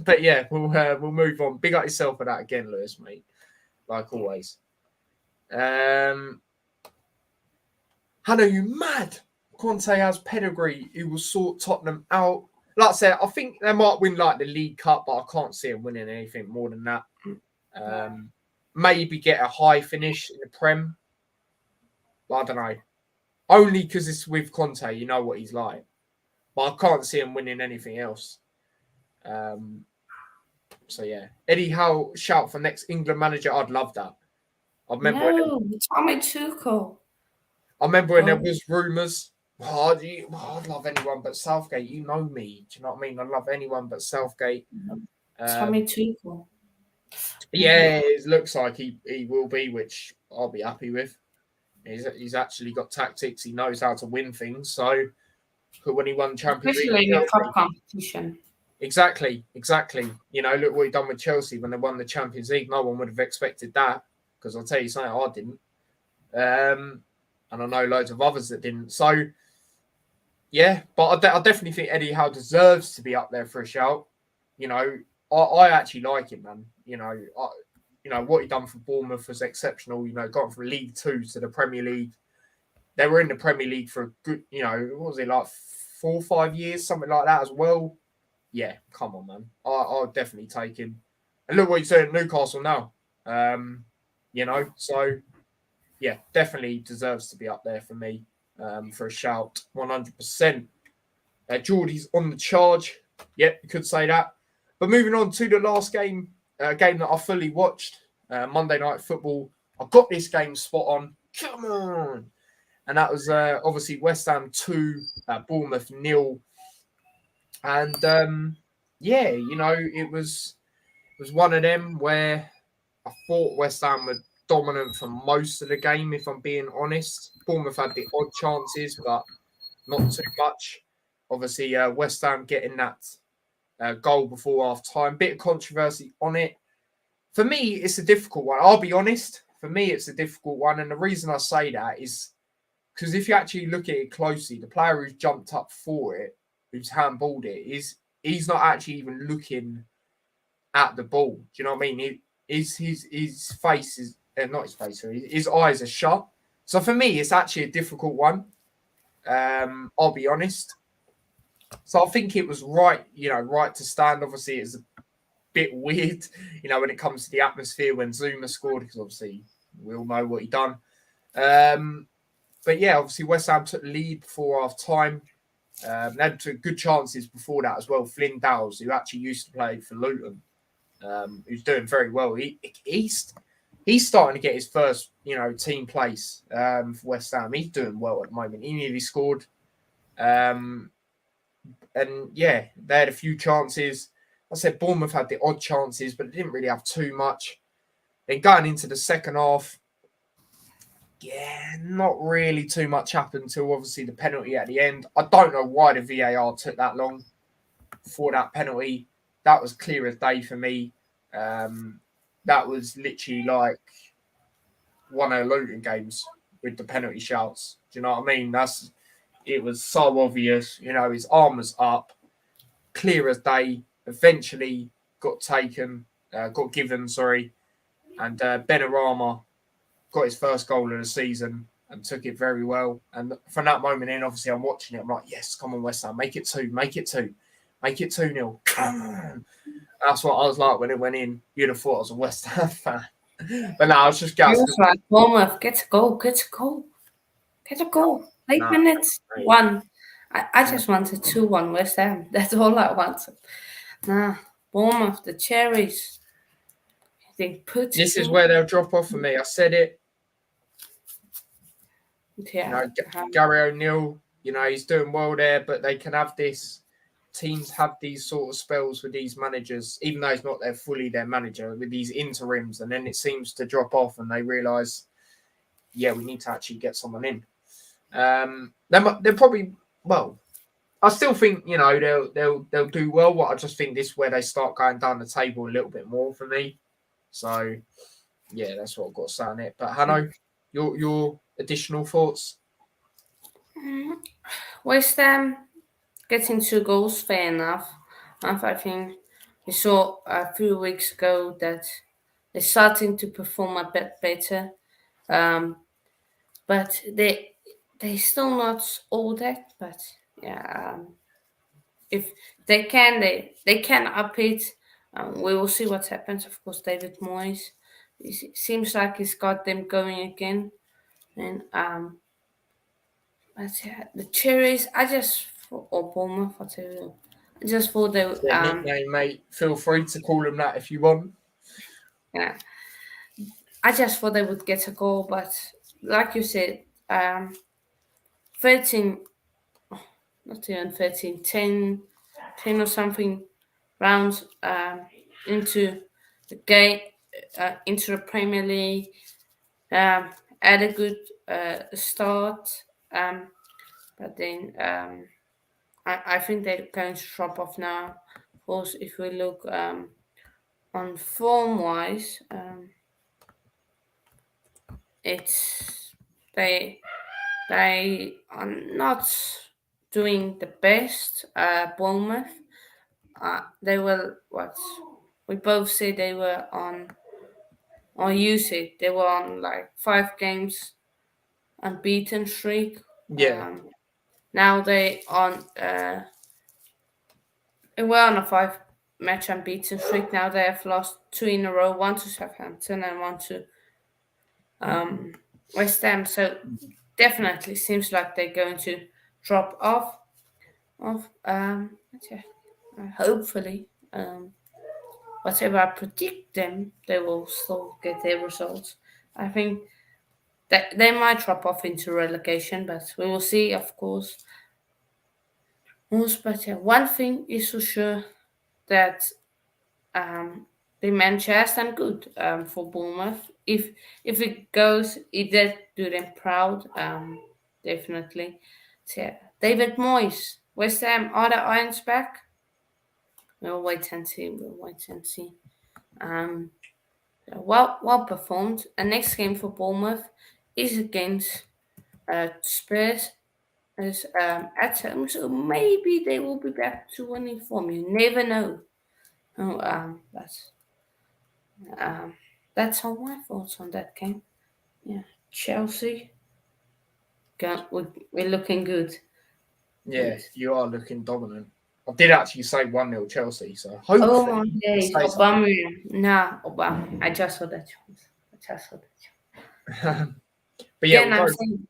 But yeah, we'll move on. Big up yourself for that again, Lewis, mate. Like always. Hanno, you mad? Conte has pedigree. He will sort Tottenham out. Like I said, I think they might win like the League Cup, but I can't see them winning anything more than that. Maybe get a high finish in the Prem. But I don't know. Only because it's with Conte, you know what he's like. but I can't see them winning anything else. So yeah, Eddie Howe shout for next England manager. I'd love that. I remember Tommy Tuchel. I remember when there was rumours. I'd love anyone but Southgate. You know me. Do you know what I mean? I love anyone but Southgate. Tommy Tuchel. Yeah, it looks like he will be, which I'll be happy with. He's actually got tactics. He knows how to win things. So when he won Champions League, especially in a cup competition. Exactly. You know, look what he done with Chelsea when they won the Champions League. No one would have expected that, because I'll tell you something, I didn't. And I know loads of others that didn't. So, yeah, but I definitely think Eddie Howe deserves to be up there for a shout. You know, I actually like him, man. You know, what he done for Bournemouth was exceptional. You know, got from League Two to the Premier League. They were in the Premier League for a good, you know, what was it, like 4 or 5 years, something like that as well. Yeah, come on, man. I'll definitely take him. And look what he's doing at Newcastle now. You know, so yeah, definitely deserves to be up there for me, for a shout, 100%. Geordie's on the charge. Yep, you could say that. But moving on to the last game that I fully watched, Monday Night Football. I got this game spot on. Come on. And that was obviously West Ham 2, Bournemouth 0. And yeah, you know, it was one of them where I thought West Ham were dominant for most of the game, if I'm being honest. Bournemouth had the odd chances, but not too much. Obviously, West Ham getting that goal before half time. Bit of controversy on it. For me, it's a difficult one. I'll be honest. For me, it's a difficult one. And the reason I say that is because if you actually look at it closely, the player who's jumped up for it, who's handballed it, he's not actually even looking at the ball. Do you know what I mean? His face is not his face, sorry, his eyes are shut. So for me, it's actually a difficult one. I'll be honest. So I think it was right to stand. Obviously, it's a bit weird, you know, when it comes to the atmosphere when Zuma scored, because obviously we all know what he done. But yeah, obviously West Ham took the lead before half time. They had two good chances before that as well. Flynn Dowles, who actually used to play for Luton, who's doing very well. He's starting to get his first, you know, team place for West Ham. He's doing well at the moment. He nearly scored. And yeah, they had a few chances. I said Bournemouth had the odd chances, but they didn't really have too much. Then going into the second half, yeah, not really too much happened until obviously the penalty at the end. I don't know why the VAR took that long for that penalty. That was clear as day for me. That was literally like one of the Luton games with the penalty shouts. Do you know what I mean? It was so obvious. You know, his arm was up, clear as day. Eventually got given, and Benrahma got his first goal of the season and took it very well. And from that moment in, obviously, I'm watching it. I'm like, yes, come on, West Ham, make it 2, make it 2, make it 2-0. Come on. That's what I was like when it went in. You'd have thought I was a West Ham fan. But no, I was just gassed. Like, Bournemouth, get a goal. 8 minutes, 1. I just wanted 2-1 West Ham. That's all I wanted. Nah, Bournemouth, the Cherries. This is where they'll drop off for me. I said it. Yeah. You know, Gary O'Neill, you know, he's doing well there, but they can have this. Teams have these sort of spells with these managers, even though he's not fully their manager, with these interims, and then it seems to drop off and they realise, yeah, we need to actually get someone in. They're probably, well, I still think, you know, they'll do well. What I just think this is where they start going down the table a little bit more for me. So yeah, that's what I've got to say on it. But Hanno, your additional thoughts? West Ham getting 2 goals, fair enough. I think we saw a few weeks ago that they're starting to perform a bit better. But they still not all that. But yeah, if they can, they can up it. We will see what happens. Of course, David Moyes. It seems like he's got them going again. And but yeah, the Cherries, I just or Bournemouth, whatever. I just thought they Their nickname, mate. Feel free to call them that if you want. yeah. I just thought they would get a goal, but like you said, 13, not even 13, 10 or something rounds into the game, into the Premier League, had a good start, but then I think they're going to drop off now. Of course, if we look on form-wise, it's they are not doing the best. Bournemouth, they were what we both said they were on, or you said they were on like 5 games unbeaten streak. Yeah. Now they were on a 5-match unbeaten streak. Now they have lost 2 in a row, one to Southampton and one to West Ham. So definitely seems like they're going to drop off. Yeah, hopefully, whatever I predict them, they will still get their results. I think that they might drop off into relegation, but we will see, of course. But yeah, one thing is for sure that the Manchester has done good for Bournemouth. If it goes, it did do them proud, definitely. So yeah, David Moyes, West Ham, are the Irons back? We'll wait and see. Well performed. And next game for Bournemouth is against Spurs. Is at home, so maybe they will be back to winning form. You never know. Oh, that's all my thoughts on that game. Yeah, Chelsea, we're looking good. Yeah, you are looking dominant. I did actually say 1-0 Chelsea, so Oh my hopefully days, Obama. Nah, Obama. I just saw that chance. But yeah, Again, I'm saying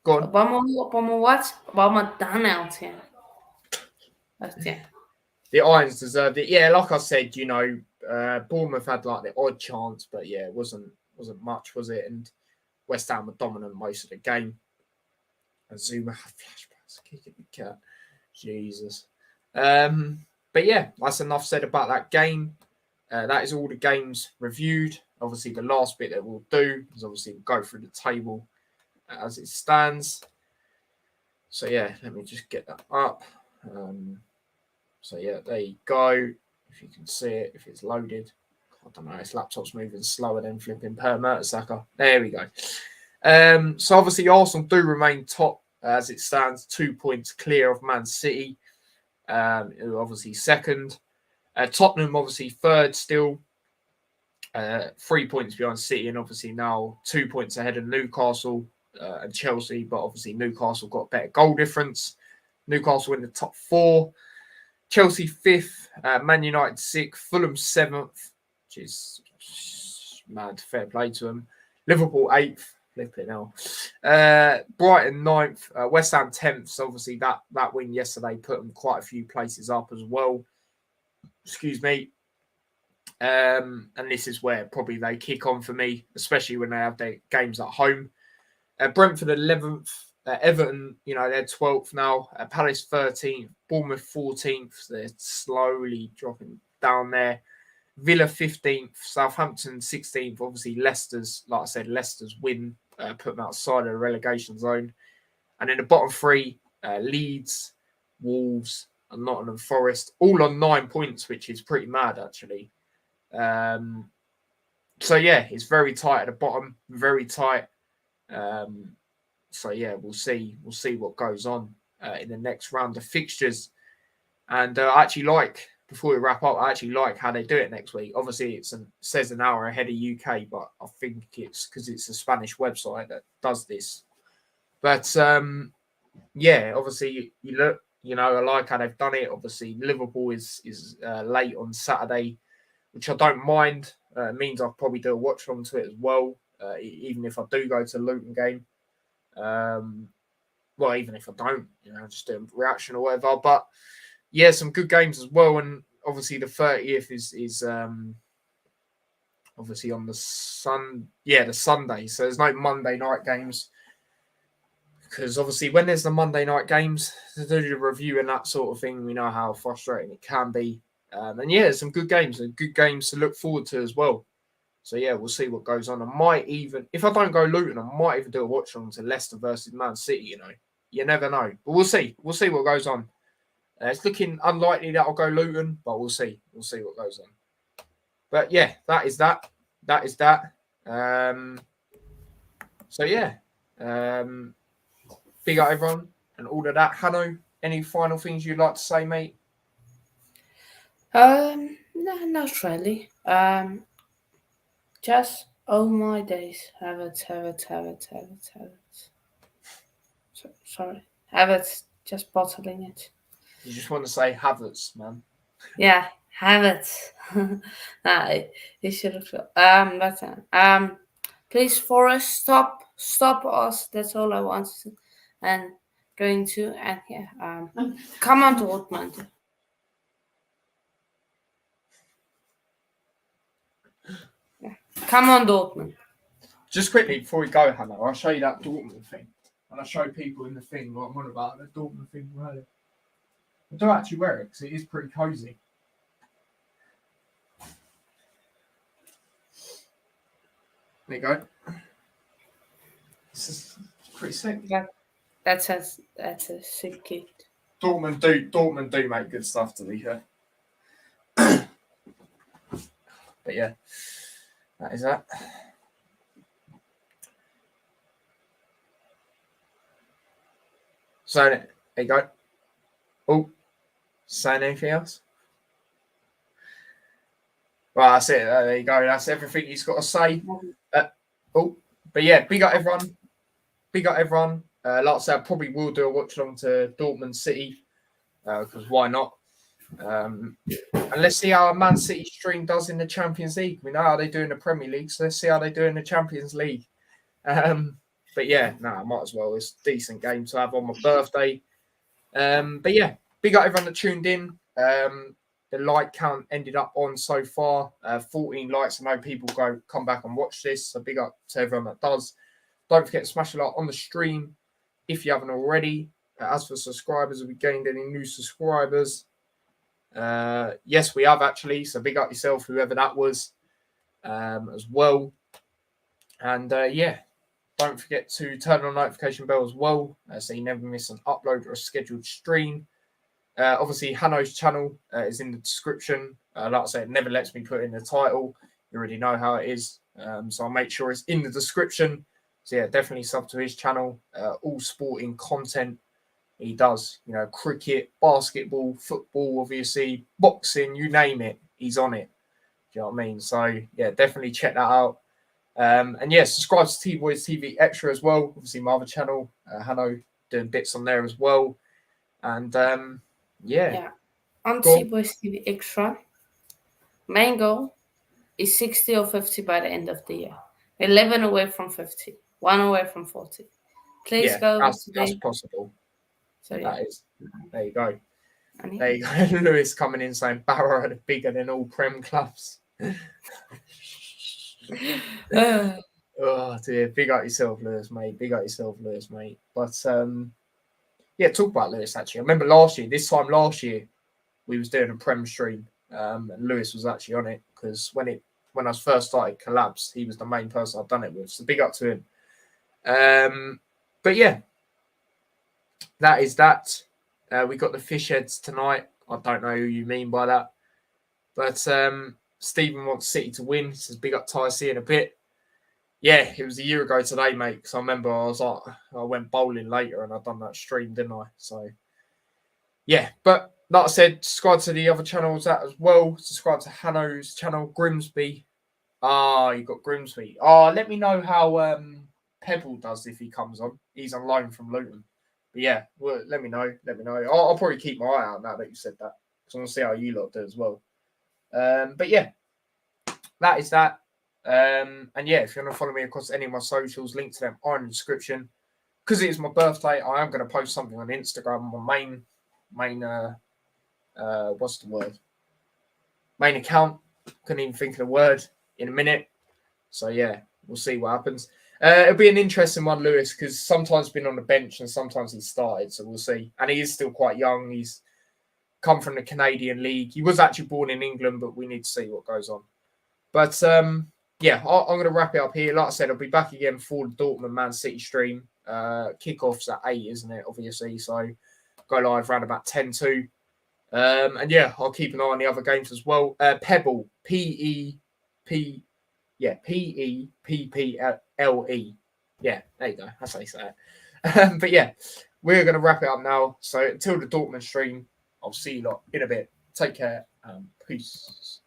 go on. Obama what? Obama done out here. But yeah. The Irons deserved it. Yeah, like I said, Bournemouth had like the odd chance, but yeah, it wasn't much, was it? And West Ham were dominant most of the game. And Zuma had flashbacks, kicking the cat. Jesus. But yeah, that's enough said about that game. That is all the games reviewed. Obviously, the last bit that we'll do is obviously we'll go through the table as it stands. So yeah, let me just get that up. So yeah, there you go. If you can see it, if it's loaded. I don't know, this laptop's moving slower than flipping per Mertesacker. There we go. So obviously Arsenal do remain top as it stands, 2 points clear of Man City, who are obviously second. Tottenham obviously third still, 3 points behind City, and obviously now 2 points ahead of Newcastle and Chelsea, but obviously Newcastle got better goal difference. Newcastle in the top 4. Chelsea 5th, Man United 6th, Fulham 7th, which is mad, fair play to them. Liverpool 8th, flipping hell. Brighton 9th, West Ham 10th. So obviously that win yesterday put them quite a few places up as well. Excuse me. And this is where probably they kick on for me, especially when they have their games at home. Brentford 11th. Everton, they're 12th now. Palace 13th. Bournemouth 14th. They're slowly dropping down there. Villa 15th. Southampton 16th. Obviously, Leicester's win put them outside of the relegation zone. And in the bottom 3, Leeds, Wolves, and Nottingham Forest, all on 9 points, which is pretty mad, actually. So, yeah, it's very tight at the bottom. Very tight. So yeah, we'll see what goes on in the next round of fixtures. And I actually before we wrap up, I actually like how they do it next week. Obviously, it says an hour ahead of UK, but I think it's because it's a Spanish website that does this. But yeah, obviously you look, I like how they've done it. Obviously, Liverpool is late on Saturday, which I don't mind. It means I'll probably do a watch along to it as well, even if I do go to the Luton game. well, even if I don't, just do a reaction or whatever. But yeah, some good games as well. And obviously the 30th is obviously on the Sunday. So there's no Monday night games. Because obviously when there's the Monday night games, to do the review and that sort of thing, we know how frustrating it can be. And yeah, some good games and good games to look forward to as well. So yeah, we'll see what goes on. I might even, if I don't go Luton, I might even do a watch on to Leicester versus Man City. You never know, but we'll see. We'll see what goes on. It's looking unlikely that I'll go Luton, but we'll see. We'll see what goes on. But yeah, that is that. That is that. So yeah, big up everyone and all of that. Hanno, any final things you'd like to say, mate? No, not really. Just oh my days, have it. Sorry, have it. Just bottling it. You just want to say Havertz, man. Yeah, have it. Nah, you should have. But please, Forrest, stop us. That's all I want to, and going to, and yeah, come on, Dortmund. Yeah. Come on, Dortmund. Just quickly before we go, Hanno, I'll show you that Dortmund thing. And I'll show people in the thing what I'm on about, the Dortmund thing. Right? I don't actually wear it because it is pretty cozy. There you go. This is pretty sick. Yeah, that's a sick kid. Dortmund do make good stuff, to be fair. But yeah, that is that. So there you go. Oh, saying anything else? Well, that's it. There you go. That's everything he's got to say. But yeah, big up everyone. Big up everyone. Like I said, I probably will do a watch along to Dortmund City because why not? And let's see how Man City stream does in the Champions League. We know how they do in the Premier League, so let's see how they do in the Champions League. But yeah, I might as well. It's a decent game to have on my birthday. But yeah, big up everyone that tuned in. The like count ended up on so far 14 likes. I know people come back and watch this, so big up to everyone that does. Don't forget to smash a like on the stream if you haven't already. As for subscribers, have we gained any new subscribers? Yes, we have actually. So big up yourself, whoever that was, as well. And yeah, don't forget to turn on notification bell as well, so you never miss an upload or a scheduled stream. Obviously, Hanno's channel is in the description. Like I said, it never lets me put in the title. You already know how it is. So I'll make sure it's in the description. So yeah, definitely sub to his channel. All sporting content he does. Cricket, basketball, football, obviously, boxing, you name it, he's on it. Do you know what I mean? So yeah, definitely check that out. And yeah, subscribe to T-Boys TV Extra as well. Obviously, my other channel, Hanno, doing bits on there as well. And yeah. On T-Boys TV Extra, main goal is 60 or 50 by the end of the year. 11 away from 50, 1 away from 40. Please go. That's possible. So yeah. That is. There you go. There you go. Lewis coming in saying Barrow are bigger than all Prem clubs. Oh dear, big up yourself, Lewis, mate. Big up yourself, Lewis, mate. But yeah, talk about Lewis actually. I remember this time last year, we was doing a Prem stream, and Lewis was actually on it because when I first started collabs, he was the main person I've done it with. So big up to him. But yeah, that is that. We got the fish heads tonight. I don't know who you mean by that, but Stephen wants City to win. He says big up Ty in a bit. Yeah, it was a year ago today, mate. Because I remember I went bowling later and I done that stream, didn't I? So yeah, but like I said, subscribe to the other channels as well. Subscribe to Hanno's channel, Grimsby. You got Grimsby. Let me know how Pebble does if he comes on. He's on loan from Luton. But yeah, well, let me know. I'll probably keep my eye out now that you said that. Because I want to see how you lot do as well. But yeah, that is that. And yeah, if you want to follow me across any of my socials, link to them are in the description. because it is my birthday, I am going to post something on Instagram. My main what's the word? Main account. Couldn't even think of the word in a minute. So yeah, we'll see what happens. It'll be an interesting one, Lewis, because sometimes he's been on the bench and sometimes he's started. So we'll see. And he is still quite young. He's come from the Canadian League. He was actually born in England, but we need to see what goes on. But yeah, I'm going to wrap it up here. Like I said, I'll be back again for the Dortmund Man City stream. Kickoff's at 8, isn't it? Obviously, so go live around about 10 to. And yeah, I'll keep an eye on the other games as well. Pebble, P-E-P-P-L-E. Yeah, there you go. That's how you say it. But yeah, we're going to wrap it up now. So until the Dortmund stream, I'll see you lot in a bit. Take care and peace.